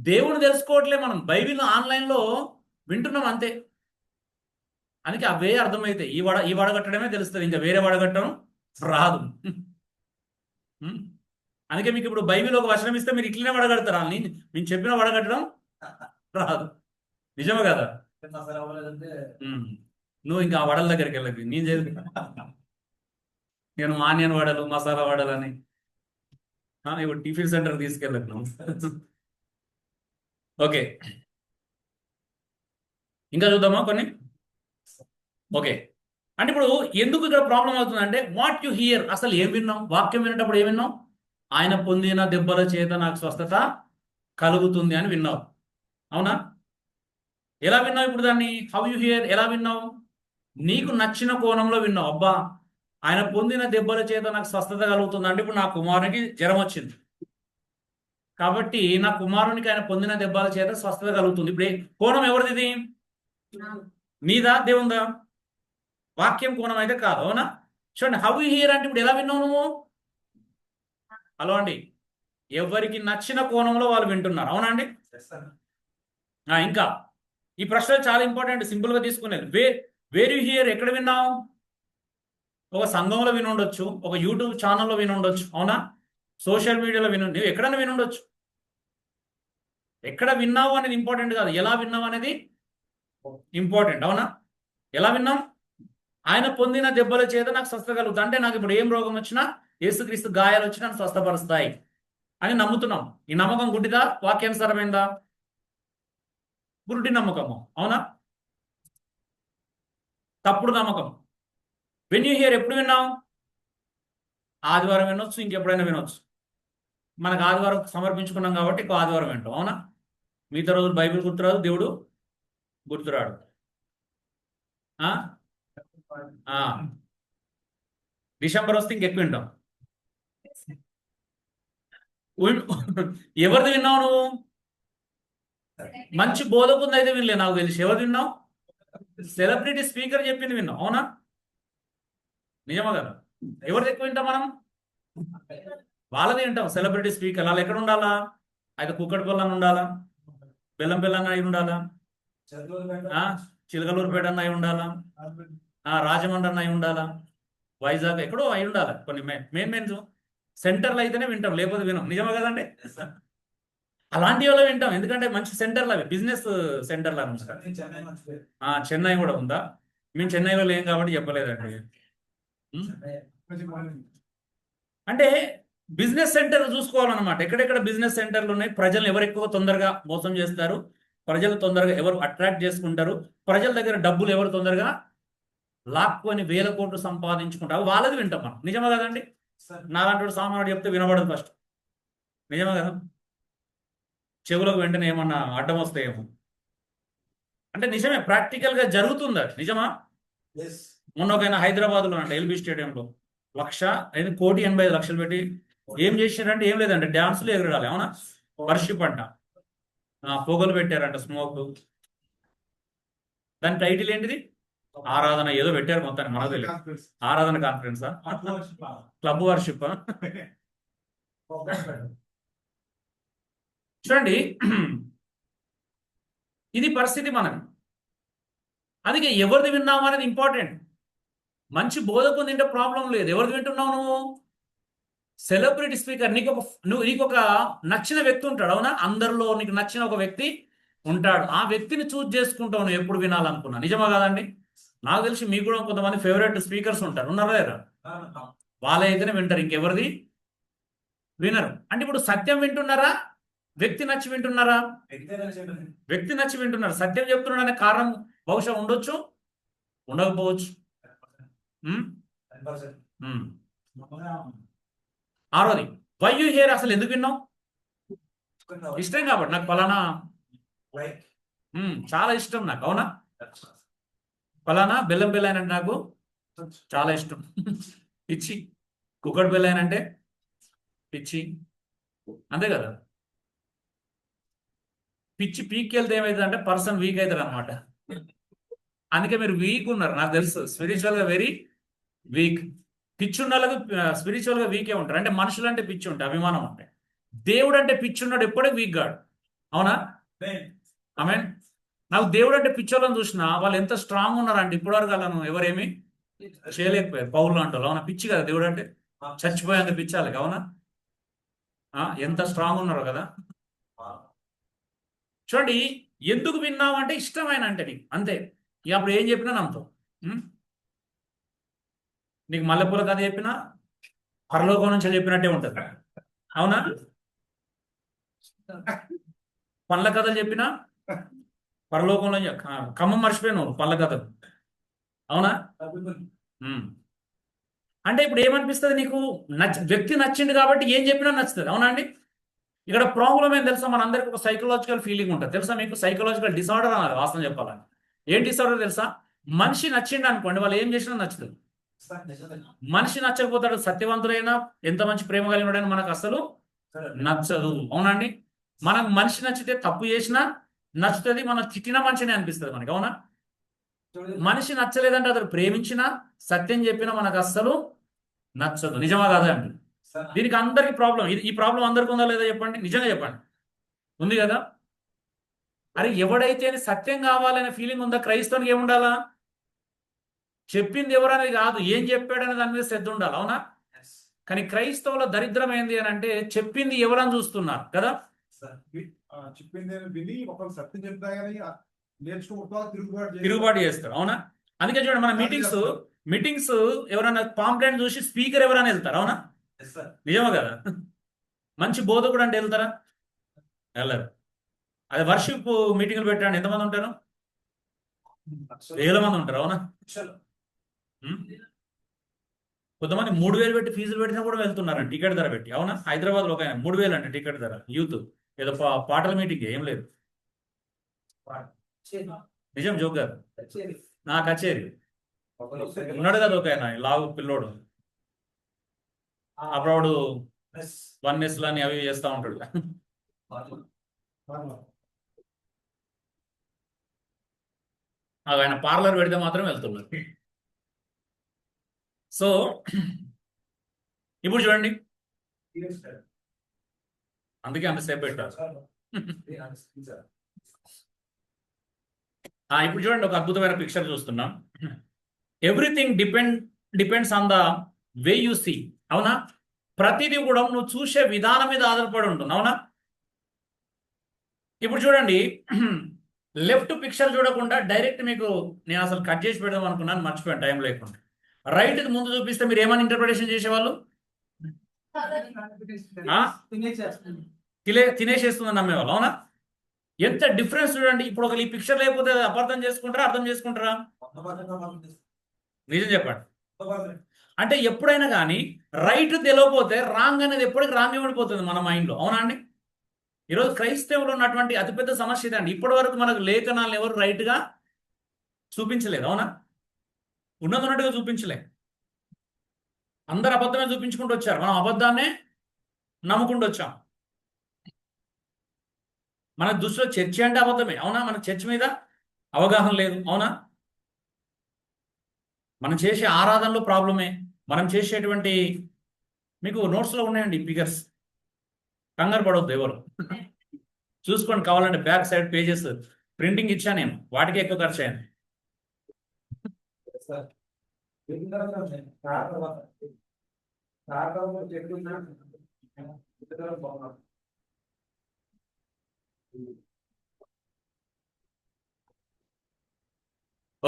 దేవుని తెలుసుకోవట్లే. మనం బైబిల్ ఆన్లైన్లో వింటున్నాం అంతే. అందుకే అవే అర్థమైతే ఈ వడగట్టడమే తెలుస్తుంది, ఇంకా వేరే వడగట్టడం రాదు. అందుకే మీకు ఇప్పుడు బైబిల్ ఒక వచనం ఇస్తే మీరు ఇట్లనే వడగడతారా? మేము చెప్పిన వడగట్టడం రాదు. నిజమే కదా. నువ్వు ఇంకా ఆ వడల దగ్గరికి వెళ్ళకు. నేను ఆనియన్ వడలు, మసాలా వడలు అని ఇప్పుడు టిఫిన్ సెంటర్ తీసుకెళ్ళకు. ఓకే, ఇంకా చూద్దామా కొన్ని. ఓకే, అంటే ఇప్పుడు ఎందుకు ఇక్కడ ప్రాబ్లం అవుతుందంటే వాట్ యు హియర్, అసలు ఏం విన్నాం? వాక్యం వినేటప్పుడు ఏం విన్నాం? ఆయన పొందిన దెబ్బల చేత నాకు స్వస్థత కలుగుతుంది అని విన్నావు. అవునా? ఎలా విన్నావు ఇప్పుడు దాన్ని? హౌ యు హియర్, ఎలా విన్నావు? నీకు నచ్చిన కోణంలో విన్నావు. అబ్బా, ఆయన పొందిన దెబ్బల చేత నాకు స్వస్థత కలుగుతుంది అంటే ఇప్పుడు నా కుమారునికి జ్వరం వచ్చింది కాబట్టి నా కుమారునికి ఆయన పొందిన దెబ్బల చేత స్వస్థత కలుగుతుంది. ఇప్పుడు కోణం ఎవరిది? నీదా, దేవుందా? వాక్యం కోణం అయితే కాదు. అవునా? చూడండి, హౌ యు హియర్ అంటే ఇప్పుడు ఎలా విన్నావు నువ్వు? హలో అండి, ఎవరికి నచ్చిన కోణంలో వాళ్ళు వింటున్నారు. అవునా అండి? ఇంకా ఈ ప్రశ్న చాలా ఇంపార్టెంట్, సింపుల్ గా తీసుకునేది. వేర్ యు హియర్, ఎక్కడ విన్నావు? ఒక సంఘంలో విని ఉండొచ్చు, ఒక యూట్యూబ్ ఛానల్లో విని ఉండొచ్చు. అవునా? సోషల్ మీడియాలో నువ్వు ఎక్కడైనా విని ఉండొచ్చు. ఎక్కడ విన్నావు అనేది ఇంపార్టెంట్ కాదు, ఎలా విన్నావు అనేది ఇంపార్టెంట్. అవునా? ఎలా విన్నాం? ఆయన పొందిన దెబ్బల చేత నాకు స్వస్థత కలుగుతుంది అంటే నాకు ఇప్పుడు ఏం రోగం వచ్చినా యేసుక్రీస్తు గాయాలు వచ్చి నన్ను స్వస్థపరుస్తాయి అని నమ్ముతున్నాం. ఈ నమ్మకం గుడ్డిదా, వాక్యానుసారమైందా? గురుడి నమ్మకము. అవునా? తప్పుడు నమ్మకం. వెన్ యూ హియర్ ఎప్పుడు విన్నావు? ఆదివారం వినొచ్చు, ఇంకెప్పుడైనా వినొచ్చు. మనకు ఆదివారం సమర్పించుకున్నాం కాబట్టి ఎక్కువ ఆదివారం వింటాం, అవునా? మిగతా రోజులు బైబిల్ గుర్తురాదు, దేవుడు గుర్తురాడు. ఆ? ఆ. డిసెంబర్ వస్తే ఇంకెక్కువ వింటాం. ఎవరిది విన్నావు నువ్వు? మంచి బోధకుంది అయితే వినలే, నాకు తెలిసి. ఎవరు విన్నావు? సెలబ్రిటీ స్పీకర్ చెప్పింది విన్నావు, అవునా? నిజమా కదా? ఎవరిది ఎక్కువ వింటాం మనం? వాళ్ళది వింటాం. సెలబ్రిటీ స్పీకర్ వాళ్ళు ఎక్కడ ఉండాలా? అయితే కుక్కడి పిల్లని ఉండాలా, బెల్లం పిల్లని అయి ఉండాలా, ఆ చిలకలూరుపేట అన్న అయి ఉండాలా, రాజమండ్రి అన్న అయి ఉండాలా, వైజాగ్ ఎక్కడో అయి ఉండాలి. కొన్ని మెయిన్ సెంటర్లు అయితేనే వింటాం, లేకపోతే వినం. నిజమా కదండి? అలాంటి వాళ్ళు వింటాం, ఎందుకంటే మంచి సెంటర్లు అవి, బిజినెస్ సెంటర్లు అనమాట. చెన్నై కూడా ఉందా? మేము చెన్నైలో లేం కాబట్టి చెప్పలేదండి. ఉం? అంటే బిజినెస్ సెంటర్ చూసుకోవాలన్నమాట. ఎక్కడెక్కడ బిజినెస్ సెంటర్లు ఉన్నాయి, ప్రజలు ఎవరు ఎక్కువ తొందరగా మోసం చేస్తారు, ప్రజలు తొందరగా ఎవరు అట్రాక్ట్ చేసుకుంటారు, ప్రజల దగ్గర డబ్బులు ఎవరు తొందరగా లాక్కొని వేల కోట్లు సంపాదించుకుంటారు, వాళ్ళది వింటాం మనం. నిజమా కదండి? నాలాంటి సామాన్యుడు చెప్తే వినబడదు ఫస్ట్. నిజమా కదా? చెవులకు వెంటనే ఏమన్నా అడ్డం వస్తాయేమో. అంటే నిజమే, ప్రాక్టికల్ గా జరుగుతుంది అది. నిజమా? మొన్న ఒక ఆయన హైదరాబాద్లో అంట, ఎల్బీ స్టేడియంలో 1,85,00,000 పెట్టి ఏం చేశారంటే ఏం లేదంటే డ్యాన్సులు ఎగరడాలి, అవునా? వర్షిప్ అంట, పొగలు పెట్టారంట, స్మోక్. దాని టైటిల్ ఏంటిది? ఆరాధన ఏదో పెట్టారు, మొత్తాన్ని మనకు తెలియదు. ఆరాధన కాన్ఫరెన్సా, క్లబ్ వర్షిప్? చూడండి, ఇది పరిస్థితి మనది. అందుకే ఎవరిది విన్నాము అనేది ఇంపార్టెంట్. మంచి బోధకు తింటే ప్రాబ్లం లేదు. ఎవరిది వింటున్నావు నువ్వు? Celebrity speaker. నీకొక నచ్చిన వ్యక్తి ఉంటాడు, అవునా? అందరిలో నీకు నచ్చిన ఒక వ్యక్తి ఉంటాడు. ఆ వ్యక్తిని చూజ్ చేసుకుంటావు నువ్వు ఎప్పుడు వినాలనుకున్నా. నిజమా కాదండి? నాకు తెలిసి మీకు కూడా కొంతమంది ఫేవరెట్ స్పీకర్స్ ఉంటారు, ఉన్నారా లేదా? వాళ్ళే అయితేనే వింటారు, ఇంకెవరిది వినరు. అంటే ఇప్పుడు సత్యం వింటున్నారా, వ్యక్తి నచ్చి వింటున్నారా? వ్యక్తి నచ్చి వింటున్నారు. సత్యం చెప్తున్నాడు అనే కారణం బహుశా ఉండొచ్చు, ఉండకపోవచ్చు. ఆరోది, వై యు హియర్, అసలు ఎందుకు విన్నావు? ఇష్టం కాబట్టి, నాకు పలానా చాలా ఇష్టం నాకు, అవునా? పలానా బెల్లం బిర్యానీ అంటే నాకు చాలా ఇష్టం. పిచ్చి. కుక్కడి బిర్యానీ అంటే పిచ్చి, అంతే కదా? పిచ్చి పీక్కి వెళ్తే ఏమవుతుంది అంటే పర్సన్ వీక్ అవుతాడు అనమాట. అందుకే మీరు వీక్ ఉన్నారు, నాకు తెలుసు. స్పిరిచువల్ గా వెరీ వీక్. పిచ్చి ఉన్న వాళ్ళకు స్పిరిచువల్ గా వీకే ఉంటారు. అంటే మనుషులు అంటే పిచ్చి ఉంటాయి, అభిమానం ఉంటాయి. దేవుడు అంటే పిచ్చి ఉన్నాడు, ఎప్పుడే వీక్ గాడు, అవునా? ఆమె నాకు దేవుడు అంటే పిచ్చోళ్ళని చూసినా వాళ్ళు ఎంత స్ట్రాంగ్ ఉన్నారంటే ఇప్పటివరకు వాళ్ళను ఎవరేమి చేయలేకపోయారు. పౌరులు అంటారు, అవునా? పిచ్చి కదా దేవుడు అంటే, చచ్చిపోయేంత పిచ్చాలి, అవునా? ఎంత స్ట్రాంగ్ ఉన్నారో కదా. చూడండి, ఎందుకు విన్నావు అంటే ఇష్టమైన అంటే నీకు, అంతే. ఇక అప్పుడు ఏం చెప్పినా నమ్ముతావు. నీకు మల్లెపూల కథ చెప్పినా పరలోకం నుంచి చెప్పినట్టే ఉంటుంది, అవునా? పండ్ల కథలు చెప్పినా పరలోకంలో ఖమ్మం మర్చిపోయాను పండ్ల కథలు, అవునా? అంటే ఇప్పుడు ఏమనిపిస్తుంది నీకు? వ్యక్తి నచ్చింది కాబట్టి ఏం చెప్పినా నచ్చుతుంది, అవునా అండి? ఇక్కడ ప్రాబ్లం ఏం తెలుసా? మన అందరికి ఒక సైకలాజికల్ ఫీలింగ్ ఉంటుంది, తెలుసా మీకు? సైకలాజికల్ డిసార్డర్ అన్నది వాస్తవం చెప్పాలని. ఏం డిసార్డర్ తెలుసా? మనిషి నచ్చిండు అనుకోండి, వాళ్ళు ఏం చేసినా నచ్చుతుంది. మనిషి నచ్చకపోతాడు, సత్యవంతుడైనా ఎంత మంచి ప్రేమ కలిగినడైనా మనకు అసలు నచ్చదు, అవునండి? మనకు మనిషి నచ్చితే తప్పు చేసినా నచ్చుతుంది, మనం తిట్టిన మనిషిని అనిపిస్తుంది మనకి, అవునా? మనిషి నచ్చలేదంటే అతను ప్రేమించినా సత్యం చెప్పినా మనకు అస్సలు నచ్చదు. నిజమా కాదా అండి? దీనికి అందరికి ప్రాబ్లం. ఈ ప్రాబ్లం అందరికి ఉందా లేదా చెప్పండి, నిజంగా చెప్పండి. ఉంది కదా? అరే, ఎవడైతే సత్యం కావాలనే ఫీలింగ్ ఉందా, క్రైస్తవునికి ఏముండాలా? చెప్పింది ఎవరనేది కాదు, ఏం చెప్పాడనే దాని మీద శ్రద్ధ ఉండాలి, అవునా? కానీ క్రైస్తవుల దరిద్రం ఏంది అని అంటే చెప్పింది ఎవరని చూస్తున్నారు కదా. చెప్పింది విని ఒకరు సత్యం చెప్తా కానీ తిరుగుబాటు చేస్తారు, అవునా? అందుకే చూడండి, మన మీటింగ్స్ ఎవరైనా పాంప్లెంట్ చూసి స్పీకర్ ఎవరైనా వెళ్తారు, అవునా? నిజమా కదా? మంచి బోధకుడు అంటే వెళ్తారా? వెళ్ళరు. అదే వర్షిప్ మీటింగ్లు పెట్టండి, ఎంతమంది ఉంటారు? వేల మంది ఉంటారు, అవునా? కొంతమంది 3,000 పెట్టి ఫీజులు పెట్టినా కూడా వెళ్తున్నారండి టికెట్ ధర పెట్టి. అవునా? హైదరాబాద్లో ఒక 3,000 అంటే టికెట్ ధర. యూత్ ఏదో పాటల మీటింగ్ ఏం లేదు. నిజం జోక్ గారు. నా కచేరి ఉన్నాడు కదా ఒక ఆయన లావు పిల్లోడు, అప్పుడు వన్నెస్ లని అవి చేస్తా ఉంటాడు. ఆయన పార్లర్ పెడితే మాత్రం వెళ్తున్నారు. సో ఇప్పుడు చూడండి, అందుకే అంతసేపు పెట్టారు. ఇప్పుడు చూడండి, ఒక అద్భుతమైన పిక్చర్ చూస్తున్నాం. Everything depends on the way you see. అవునా? ప్రతిదీ కూడా నువ్వు చూసే విధానం మీద ఆధారపడి ఉంటుంది. అవునా? ఇప్పుడు చూడండి, లెఫ్ట్ పిక్చర్ చూడకుండా డైరెక్ట్ మీకు నేను అసలు కట్ చేసి పెడదాం అనుకున్నాను, మర్చిపోయాను టైం లేకుండా. రైట్ ముందు చూపిస్తే మీరు ఏమని ఇంటర్ప్రిటేషన్ చేసేవాళ్ళు? తినేసేస్తుందని నమ్మేవాళ్ళు. అవునా? ఎంత డిఫరెన్స్ చూడండి. ఇప్పుడు ఒక ఈ పిక్చర్ లేకపోతే అపార్థం చేసుకుంటారా, అర్థం చేసుకుంటారా? నిజం చెప్పండి. అంటే ఎప్పుడైనా కానీ రైట్ తెలియకపోతే రాంగ్ అనేది ఎప్పటికీ రాంగ్ ఉండిపోతుంది మన మైండ్లో. అవునా అండి? ఈరోజు క్రైస్తవులు ఉన్నటువంటి అతిపెద్ద సమస్య ఇదండి. ఇప్పటి వరకు మనకు లేఖనాలను ఎవరు రైట్గా చూపించలేదు. అవునా? ఉన్నట్టుగా చూపించలే. అందరు అబద్ధమే చూపించుకుంటూ వచ్చారు, మనం అబద్ధాన్నే నమ్ముకుంటూ వచ్చాం. మన దృష్టిలో చర్చ అంటే అబద్ధమే. అవునా? మన చర్చ మీద అవగాహన లేదు. అవునా? మనం చేసే ఆరాధనలో ప్రాబ్లమే. మనం చేసేటువంటి మీకు నోట్స్లో ఉన్నాయండి ఫిగర్స్, కంగారు పడవద్దు ఎవరు. చూసుకోండి, కావాలంటే బ్యాక్ సైడ్ పేజెస్ ప్రింటింగ్ ఇచ్చాను నేను, వాటికి ఎక్కువ ఖర్చు అయింది.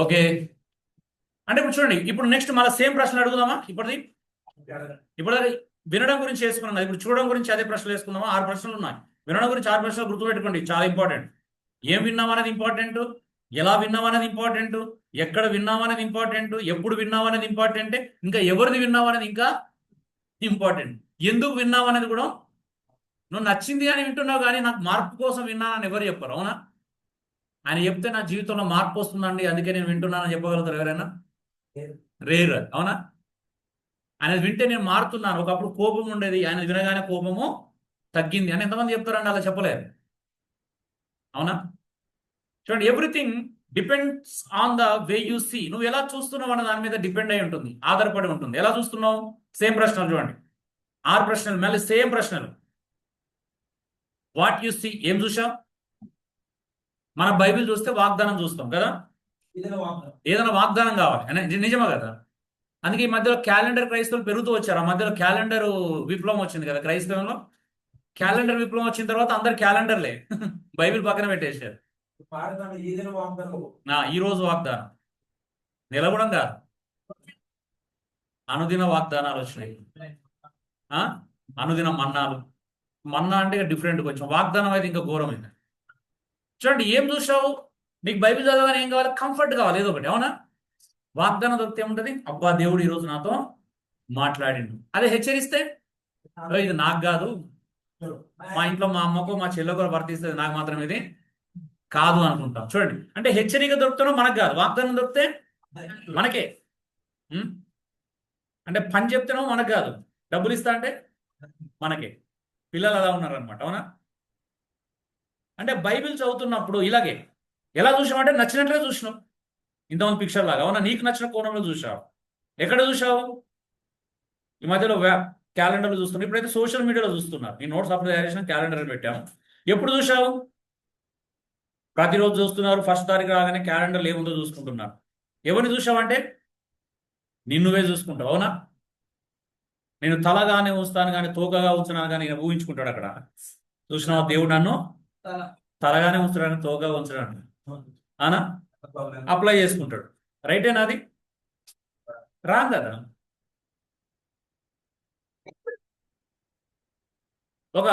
ఓకే, అంటే ఇప్పుడు చూడండి, ఇప్పుడు నెక్స్ట్ మళ్ళీ సేమ్ ప్రశ్నలు అడుగుదామా? ఇప్పుడు వినడం గురించి వేసుకున్నాం కదా, ఇప్పుడు చూడడం గురించి అదే ప్రశ్నలు వేసుకుందామా? 6 ప్రశ్నలు ఉన్నాయి. వినడం గురించి 6 ప్రశ్నలు గుర్తుపెట్టుకోండి, చాలా ఇంపార్టెంట్. ఏం విన్నాం అనేది ఇంపార్టెంట్, ఎలా విన్నాం అనేది ఇంపార్టెంట్, ఎక్కడ విన్నాం అనేది ఇంపార్టెంట్, ఎప్పుడు విన్నాం అనేది ఇంపార్టెంట్, ఇంకా ఎవరిది విన్నాం అనేది ఇంకా ఇంపార్టెంట్. ఎందుకు విన్నాం అనేది కూడా, నువ్వు నచ్చింది అని వింటున్నావు కానీ నాకు మార్పు కోసం విన్నానని ఎవరు చెప్పరు. అవునా? ఆయన చెప్తే నా జీవితంలో మార్పు వస్తుందండి అందుకే నేను వింటున్నానని చెప్పగలుగుతారు ఎవరైనా? రేర్. అవునా? ఆయన వింటే నేను మారుతున్నాను, ఒకప్పుడు కోపం ఉండేది, ఆయన వినగానే కోపము తగ్గింది అని ఎంతమంది చెప్తారండి? అలా చెప్పలేరు. అవునా? చూడండి, everything depends on the way you see. నువ్వు ఎలా చూస్తున్నావు అన్న దాని మీద డిపెండ్ అయి ఉంటుంది, ఆధారపడి ఉంటుంది. ఎలా చూస్తున్నావు? సేమ్ ప్రశ్నలు చూడండి, 6 ప్రశ్నలు, మళ్ళీ సేమ్ ప్రశ్నలు. వాట్ యు సీ, ఏం చూసావు? మన బైబిల్ చూస్తే వాగ్దానం చూస్తాం కదా, ఏదైనా వాగ్దానం కావాలి, నిజమా కదా? అందుకే ఈ మధ్యలో క్యాలెండర్ క్రైస్తవులు పెరుగుతూ వచ్చారు. ఆ మధ్యలో క్యాలెండర్ విప్లవం వచ్చింది కదా క్రైస్తవంలో. క్యాలెండర్ విప్లవం వచ్చిన తర్వాత అందరు క్యాలెండర్లే బైబిల్ పక్కన పెట్టేశారు. ఈ రోజు వాగ్దానం నిలబడం కాదు, అనుదిన వాగ్దానాలు వచ్చినాయి. అనుదిన మన్నాలు. మన్నా అంటే డిఫరెంట్, కొంచెం వాగ్దానం అయితే ఇంకా ఘోరమైంది. చూడండి, ఏం చూసావు? నీకు బైబిల్ చదవగానే ఏం కావాలి? కంఫర్ట్ కావాలి, ఏదో ఒకటి. అవునా? వాగ్దానం దొరికితే ఏముంటది? అబ్బా దేవుడు ఈరోజు నాతో మాట్లాడిండు. అదే హెచ్చరిస్తే, ఇది నాకు కాదు, మా ఇంట్లో మా అమ్మకో మా చెల్లెకో వర్తిస్తుంది, నాకు మాత్రం ఇది కాదు అనుకుంటాం. చూడండి, అంటే హెచ్చరిక దొరుకుతానో మనకు కాదు, వాగ్దానం దొరికితే మనకే. అంటే పని చెప్తేనో మనకు కాదు, డబ్బులు ఇస్తా అంటే మనకే. పిల్లలు అలా ఉన్నారనమాట. అవునా? అంటే బైబిల్ చదువుతున్నప్పుడు ఇలాగే ఎలా చూసామంటే నచ్చినట్లుగా చూసినాం, ఇంతమంది పిక్చర్ లాగా. అవునా? నీకు నచ్చిన కోణంలో చూసావు. ఎక్కడ చూసావు? ఈ మధ్యలో క్యాలెండర్లు చూస్తున్నాం, ఇప్పుడైతే సోషల్ మీడియాలో చూస్తున్నారు. ఈ నోట్స్ అప్లై చేసిన క్యాలెండర్ పెట్టాము. ఎప్పుడు చూసావు? ప్రతిరోజు చూస్తున్నారు, ఫస్ట్ తారీఖు రాగానే క్యాలెండర్లు ఏముందో చూసుకుంటున్నారు. ఎవరిని చూసావంటే నిన్నువే చూసుకుంటావు. అవునా? నేను తలగానే ఉంచుతాను కానీ తోకగా ఉంచున్నాను కానీ ఊహించుకుంటాడు అక్కడ. చూసినావు, దేవుడు నన్ను తలగానే ఉంచడానికి తోకగా ఉంచడానికి. అవునా? అప్లై చేసుకుంటాడు. రైటేనా అది? రాంగ్ కదా? ఒక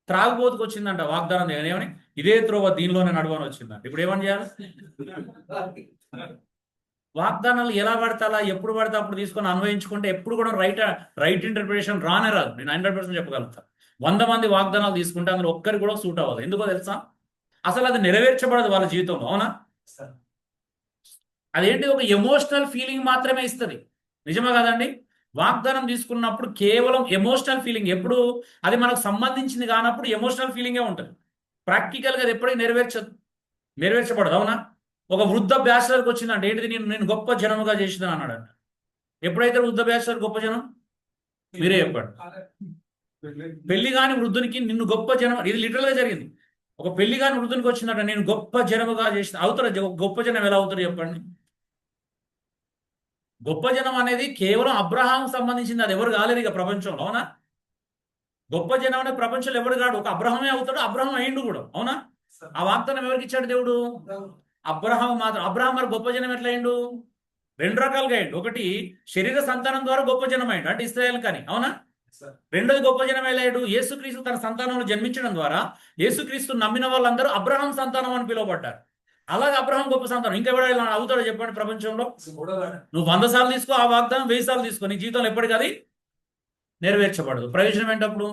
త్రాగుబోతుకు వచ్చిందంట వాగ్దానం, ఏమని? ఇదే త్రోవ దీనిలోనే నడవని వచ్చిందంట. ఇప్పుడు ఏమని చేయాలి? వాగ్దానాలు ఎలా పడితే అలా ఎప్పుడు పడితే అప్పుడు తీసుకొని అన్వయించుకుంటే ఎప్పుడు కూడా రైట్ ఇంటర్ప్రిటేషన్ రానే రాదు. నేను 100% చెప్పగలుగుతాను. 100 మంది వాగ్దానాలు తీసుకుంటే అందులో ఒక్కరికి కూడా సూట్ అవ్వదు. ఎందుకో తెలుసా? అసలు అది నెరవేర్చబడదు వాళ్ళ జీవితంలో. అవునా? అదేంటి, ఒక ఎమోషనల్ ఫీలింగ్ మాత్రమే ఇస్తుంది. నిజమే కదండి? వాగ్దానం తీసుకున్నప్పుడు కేవలం ఎమోషనల్ ఫీలింగ్, ఎప్పుడు అది మనకు సంబంధించింది కానప్పుడు ఎమోషనల్ ఫీలింగే ఉంటుంది. ప్రాక్టికల్గా అది ఎప్పటికీ నెరవేర్చబడదు. అవునా? ఒక వృద్ధ బ్యాచిలర్కి వచ్చిందంటే ఏంటిది, నేను గొప్ప జనముగా చేసిందని అన్నాడంట. ఎప్పుడైతే వృద్ధ బ్యాచిలర్ గొప్ప జనం? మీరే చెప్పండి. పెళ్లి కాని వృద్ధునికి నిన్ను గొప్ప జనం, ఇది లిటరల్ గా జరిగింది. ఒక పెళ్లి కాని వృద్ధునికి వచ్చిందంట, నేను గొప్ప జనముగా చేసిన. అవుతారా? గొప్ప జనం ఎలా అవుతారు చెప్పండి? గొప్ప జనం అనేది కేవలం అబ్రహాం సంబంధించింది. అది ఎవరు కాలేదు ఇక ప్రపంచంలో. అవునా? గొప్ప జనం అనేది ప్రపంచంలో ఎవరు కాడు, ఒక అబ్రహమే అవుతాడు. అబ్రహం అయిండు కూడా. అవునా? ఆ వాగ్దానం ఎవరికి ఇచ్చాడు దేవుడు? అబ్రహాం మాత్రం. అబ్రహాం మరి గొప్ప జనం ఎట్లా అయిండు? 2 రకాలుగా అయిండు. ఒకటి, శరీర సంతానం ద్వారా గొప్ప జనం అయిండు, అంటే ఇశ్రాయేల్ కానీ. అవునా? రెండోది, గొప్ప జనం వెళ్ళాడు యేసుక్రీస్తు తన సంతానంలో జన్మించడం ద్వారా యేసుక్రీస్తు నమ్మిన వాళ్ళందరూ అబ్రహాం సంతానం అని పిలువబడ్డారు. అలాగే అబ్రహాం గొప్ప సంతానం. ఇంకెవడ ఇలా అవుతాడో చెప్పండి ప్రపంచంలో? నువ్వు 100 సార్లు తీసుకో ఆ వాగ్దానం, 1000 సార్లు తీసుకో, నీ జీవితంలో ఎప్పటికీ అది నెరవేర్చబడదు. ప్రయోజనం ఏంటప్పుడు?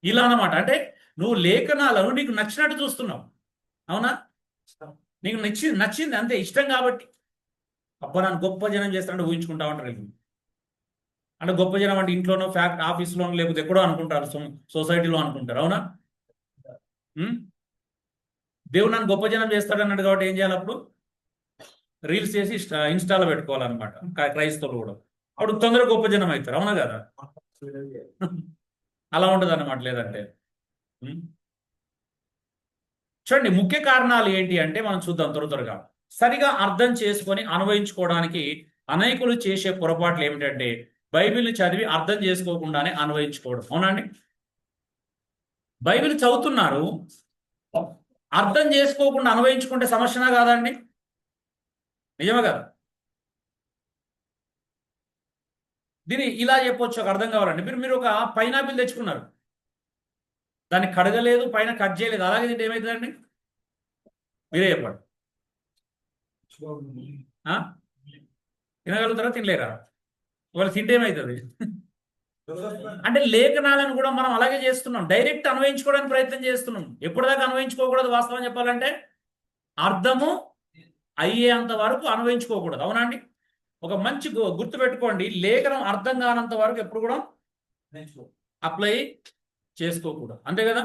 ఇలా అన్నమాట. అంటే నువ్వు లేఖనాలను నీకు నచ్చినట్టు చూస్తున్నావు. అవునా? నీకు నచ్చింది అంతే, ఇష్టం కాబట్టి. అబ్బా నన్ను గొప్ప జనం చేస్తానంటే ఊహించుకుంటా ఉంటారు వీళ్ళు. అంటే గొప్ప జనం అంటే ఇంట్లోనో, ఆఫీస్లోనో, లేకపోతే ఎక్కడో అనుకుంటారు, సొసైటీలో అనుకుంటారు. అవునా? ఉం? దేవుడు నన్ను గొప్ప జనం చేస్తాడన్నాడు కాబట్టి ఏం చేయాలి అప్పుడు? రీల్స్ చేసి ఇన్స్టాలో పెట్టుకోవాలన్నమాట. క్రైస్తవులు కూడా అప్పుడు తొందరగా గొప్ప జనం అవుతారు. అవునా కదా? అలా ఉంటుంది అన్నమాట. లేదంటే ఉం? చూడండి, ముఖ్య కారణాలు ఏంటి అంటే మనం చూద్దాం త్వరగా. సరిగా అర్థం చేసుకొని అన్వయించుకోవడానికి అనేకులు చేసే పొరపాట్లు ఏమిటంటే, బైబిల్ని చదివి అర్థం చేసుకోకుండానే అన్వయించుకోవడం. అవునండి? బైబిల్ చదువుతున్నారు, అర్థం చేసుకోకుండా అన్వయించుకుంటే సమస్యనా కాదండి? నిజమే కదా? దీన్ని ఇలా చెప్పొచ్చు, ఒక అర్థం కావాలండి. మీరు ఒక పైనాపిల్ తెచ్చుకున్నారు, దాన్ని కడగలేదు, పైన కట్ చేయలేదు, అలాగే తింటే ఏమవుతుందండి? మీరే చెప్పండి. తినగలుగుతారా? తినలేరా? వాళ్ళు తింటే ఏమవుతుంది? అంటే లేఖనాలను కూడా మనం అలాగే చేస్తున్నాం, డైరెక్ట్ అన్వయించుకోవడానికి ప్రయత్నం చేస్తున్నాం. ఎప్పటిదాకా అన్వయించుకోకూడదు? వాస్తవం చెప్పాలంటే అర్థము అయ్యేంత వరకు అన్వయించుకోకూడదు. అవునండి? ఒక మంచి గుర్తు పెట్టుకోండి, లేఖనం అర్థం కానంత వరకు ఎప్పుడు కూడా అప్లై చేసుకోకూడదు. అంతే కదా?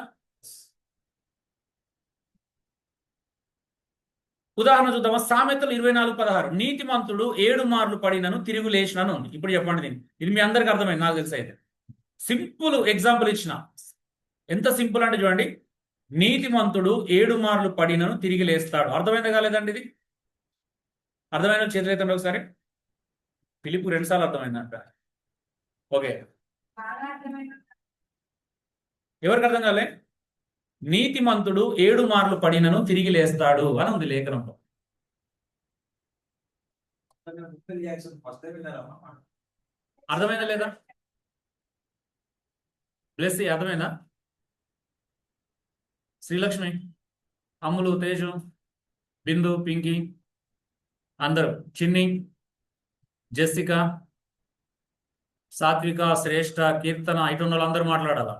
ఉదాహరణ చూద్దామా? సామెతలు 24:16, నీతిమంతుడు 7 మార్లు పడినను తిరుగు లేచినను ఉంది. ఇప్పుడు చెప్పండి దీన్ని. ఇది మీ అందరికి అర్థమైంది నాకు తెలిసి. అయితే సింపుల్ ఎగ్జాంపుల్ ఇచ్చిన. ఎంత సింపుల్ అంటే చూడండి, నీతిమంతుడు 7 మార్లు పడినను తిరిగి లేస్తాడు. అర్థమైంది కాలేదండి? ఇది అర్థమైన చేతులైతే ఒకసారి. ఫిలిప్ 2 సార్లు అర్థమైందంట. ఓకే, ఎవరికి అర్థం కాలే? నీతిమంతుడు 7 మార్లు పడినను తిరిగి లేస్తాడు అని ఉంది లేఖనంలో. అర్థమైందా లేదా? బ్లెస్ అర్థమైందా? శ్రీలక్ష్మి, అమ్ములు, తేజు, బిందు, పింకీ, అందరూ, చిన్ని, జెస్సిక, సాత్విక, శ్రేష్ఠ, కీర్తన, ఇటు ఉన్న వాళ్ళందరూ మాట్లాడాలా.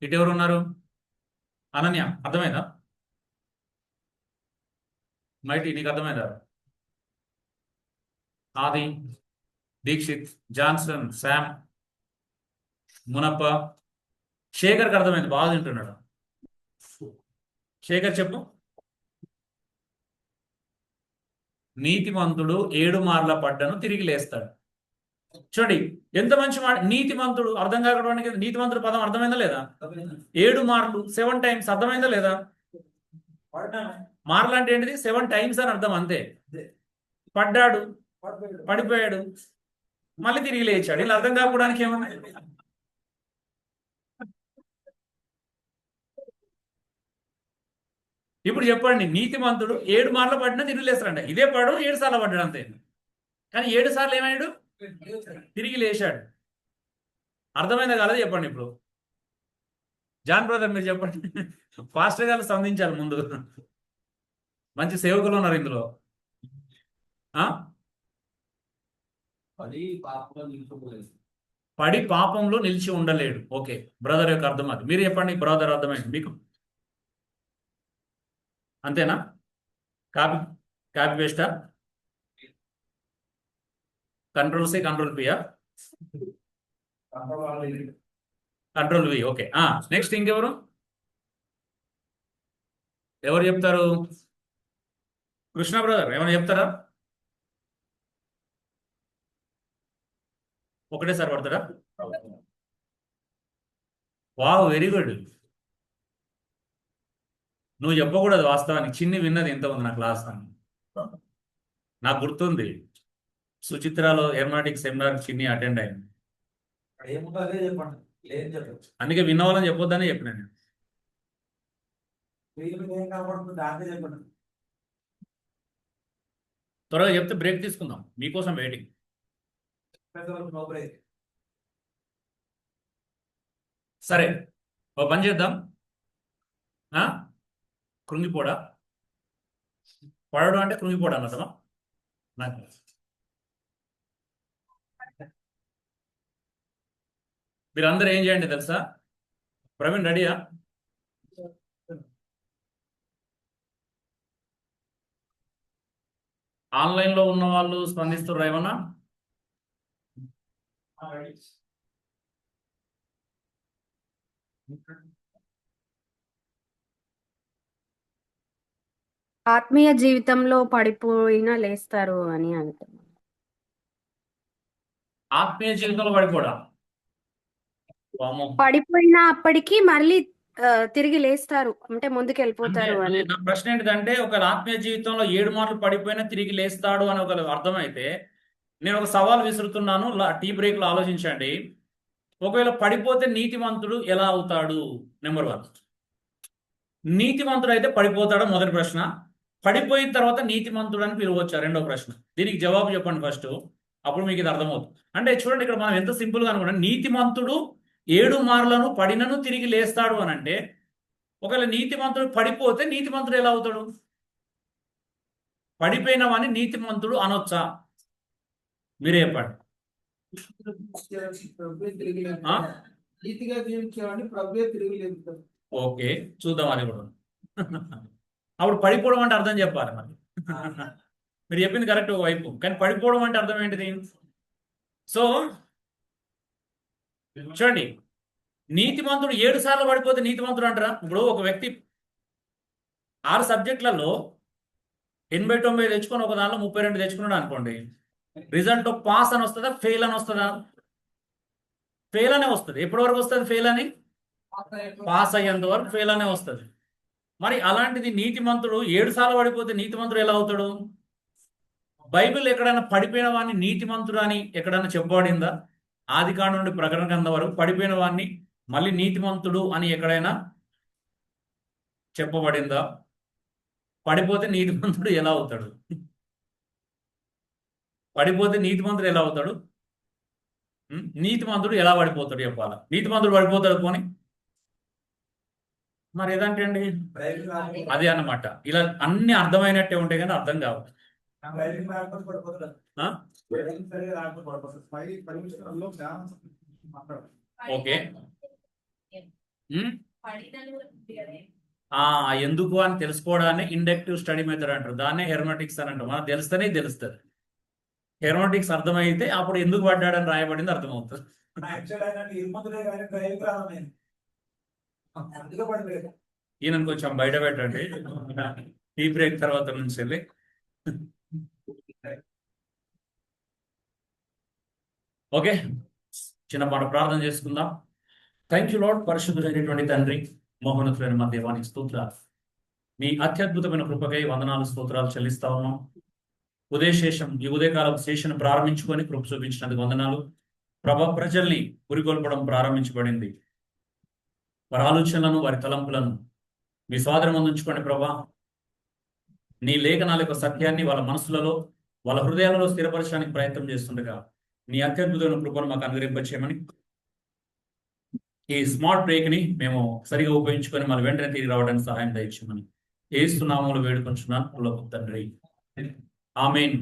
ఇటు ఎవరు ఉన్నారు? అనన్య, అర్థమైందా? మైటి, నీకు అర్థమైందా? ఆది, దీక్షిత్, జాన్సన్, శామ్, మునప్ప, శేఖర్కి అర్థమైంది, బాగా తింటున్నాడు. శేఖర్ చెప్పు. నీతిమంతుడు 7 మార్ల పడ్డను తిరిగి లేస్తాడు. చూడండి ఎంత మంచి మాట. నీతిమంతుడు అర్థం కాకపోవడానికి నీతిమంతుడు పదం అర్థమైందా లేదా? 7 మార్లు, 7 టైమ్స్. అర్థమైందా లేదా? మార్లు అంటే ఏంటిది? 7 టైమ్స్ అని అర్థం, అంతే. పడ్డాడు, పడిపోయాడు, మళ్ళీ తిరిగి లేచాడు. ఇలా అర్థం కాకపోవడానికి ఏమన్నా? ఇప్పుడు చెప్పండి, నీతిమంతుడు 7 మార్లు పడినా తిరిగి లేస్తాడంట. ఇదే పడు 7 సార్లు పడ్డాడు, అంతే. కానీ 7 సార్లు ఏమయ్యాడు? తిరిగి లేచాడు. అర్థమైందా కాలేదు చెప్పండి ఇప్పుడు. జాన్ బ్రదర్ మీరు చెప్పండి. పాస్టర్ గారు స్పందించాలి ముందు. మంచి సేవకులు ఉన్నారు ఇందులో. పడి పాపంలో నిలిచిపోలేదు. పడి పాపంలో నిలిచి ఉండలేడు. ఓకే, బ్రదర్ యొక్క అర్థం అది. మీరు చెప్పండి బ్రదర్, అర్థమైంది మీకు? అంతేనా? కాపీ కాపీ పేస్టా? కంట్రోల్ సి కంట్రోల్ పియా? Control V. ఓకే, నెక్స్ట్ ఇంకెవరు ఎవరు చెప్తారు? కృష్ణ బ్రదర్ ఏమైనా చెప్తారా? ఒకటేసారి పడతారా? Wow, very good. నువ్వు చెప్పకూడదు వాస్తవానికి. చిన్ని విన్నది ఎంత ఉంది నా క్లాస్ అని నాకు గుర్తుంది. సుచిత్రాలో ఎర్మాటిక్ సెమినార్ చిన్ని అటెండ్ అయింది. ఏముందో అదే చెప్పండి, లేదు చెప్పచ్చు. అందుకే విన్నవాళ్ళని చెప్పొద్దని చెప్పిన నేను. వీళ్ళ మీద ఏం కనపడుతుంది దాంట్లో చెప్పండి. త్వరగా చెప్తే బ్రేక్ తీసుకుందాం, మీకోసం వెయిటింగ్. పెద్దవాళ్ళకి నో బ్రేక్. సరే, ఓ పని చేద్దాం. కృంగిపోడా? పడడం అంటే కృంగిపోడా అన్నదమా? నాకు మీరు అందరూ ఏం చేయండి తెలుసా? ప్రవీణ్ రెడీయా? ఆన్లైన్లో ఉన్న వాళ్ళు స్పందిస్తున్నారు ఏమన్నా? ఆత్మీయ జీవితంలో పడిపోయినా లేస్తారు అని అంటున్నాను. ఆత్మీయ జీవితంలో పడిపోడా? వామ్మో. పడిపోయినా అప్పటికి మళ్ళీ తిరిగి లేస్తారు అంటే ముందుకు వెళ్ళిపోతారు అంటే అని. నా ప్రశ్న ఏంటిదంటే, ఒక ఆత్మీయ జీవితంలో 7 మార్లు పడిపోయినా తిరిగి లేస్తాడు అని ఒక అర్థమైతే, నేను ఒక సవాల్ విసురుతున్నాను. టీ బ్రేక్ లో ఆలోచించండి. ఒకవేళ పడిపోతే నీతిమంతుడు ఎలా అవుతాడు? నెంబర్ 1. నీతిమంతుడు అయితే పడిపోతాడా? మొదటి ప్రశ్న. పడిపోయిన తర్వాత నీతిమంతుడు అని పిలవచ్చా? రెండో ప్రశ్న. దీనికి జవాబు చెప్పండి ఫస్ట్, అప్పుడు మీకు ఇది అర్థమవుతుంది. అంటే చూడండి, ఇక్కడ మనం ఎంత సింపుల్ గా అనుకున్నాం. నీతిమంతుడు 7 మార్లను పడినను తిరిగి లేస్తాడు అని అంటే, ఒకవేళ నీతిమంతుడు పడిపోతే నీతిమంతుడు ఎలా అవుతాడు? పడిపోయిన వాడిని నీతిమంతుడు అనొచ్చా? మీరే చెప్పండి. నీతిగా జీవించేవాడిని ప్రభువే తిరిగి లేపుతాడు. ఓకే, చూద్దాం అది కూడా. అప్పుడు పడిపోవడం అంటే అర్థం చెప్పాలి మరి. మీరు చెప్పింది కరెక్ట్ ఒక వైపు, కానీ పడిపోవడం అంటే అర్థం ఏంటిది? సో చూడండి, నీతిమంతుడు 7 సార్లు పడిపోతే నీతిమంతుడు అంటారా? ఇప్పుడు ఒక వ్యక్తి 6 సబ్జెక్టులలో 80-90 తెచ్చుకొని ఒక దానిలో 32 తెచ్చుకున్నాడు అనుకోండి, రిజల్ట్ పాస్ అని వస్తుందా, ఫెయిల్ అని వస్తుందా? ఫెయిల్ అనే వస్తుంది. ఎప్పటి వరకు వస్తుంది ఫెయిల్ అని? పాస్ అయ్యేంత వరకు ఫెయిల్ అనే వస్తుంది. మరి అలాంటిది నీతిమంతుడు 7 సార్లు పడిపోతే నీతిమంతుడు ఎలా అవుతాడు? బైబిల్ ఎక్కడైనా పడిపోయిన వాడిని నీతిమంతుడు అని ఎక్కడైనా చెప్పబడిందా? ఆదికాండం నుండి ప్రకటన గ్రంథం వరకు పడిపోయిన వాడిని మళ్ళీ నీతిమంతుడు అని ఎక్కడైనా చెప్పబడిందా? పడిపోతే నీతిమంతుడు ఎలా అవుతాడు? పడిపోతే నీతిమంతుడు ఎలా అవుతాడు? నీతిమంతుడు ఎలా పడిపోతాడు చెప్పాలా? నీతిమంతుడు పడిపోతాడు పోని మరి ఏదంటే అండి అదే అన్నమాట. ఇలా అన్ని అర్థమైనట్టే ఉంటాయి కానీ అర్థం కావు. ఓకే, ఎందుకు అని తెలుసుకోవడాన్ని ఇండక్టివ్ స్టడీ మెథడ్ అంటారు. దాన్నే హెర్మెటిక్స్ అని అంటారు. మనకు తెలుస్తేనే తెలుస్తుంది. హెర్మెటిక్స్ అర్థమైతే అప్పుడు ఎందుకు పడ్డాడని రాయబడింది అర్థమవుతుంది. ఈయన కొంచెం బయట పెట్టండి టీ బ్రేక్ తర్వాత నుంచి వెళ్ళి. ఓకే, చిన్న మాట ప్రార్థన చేసుకుందాం. Thank you lord. పరిశుద్ధుడైనటువంటి తండ్రి, మహోన్నతులైన మా దేవానికి స్తోత్రాలు. మీ అత్యద్భుతమైన కృపకై వందనాలు స్తోత్రాలు చెల్లిస్తా ఉన్నాం. ఉదయశేషం ఈ ఉదయకాలం శేషను ప్రారంభించుకొని కృప చూపించినందుకు వందనాలు. ప్రజల్ని గురికొల్పడం ప్రారంభించబడింది. వారి ఆలోచనలను, వారి తలంపులను మీ స్వాధీనం అందించుకోండి ప్రభా. నీ లేఖనాల యొక్క సత్యాన్ని వాళ్ళ మనసులలో, వాళ్ళ హృదయాలలో స్థిరపరచడానికి ప్రయత్నం చేస్తుండగా నీ అత్యద్భుతమైన కృపను మాకు అనుగ్రహింపచేయమని, ఈ స్మార్ట్ బ్రేక్ ని మేము సరిగా ఉపయోగించుకొని మళ్ళీ వెంటనే తిరిగి రావడానికి సహాయం దయచేయమని యేసు నామములో వేడుకొంచున్నాను తండ్రి. ఆమేన్.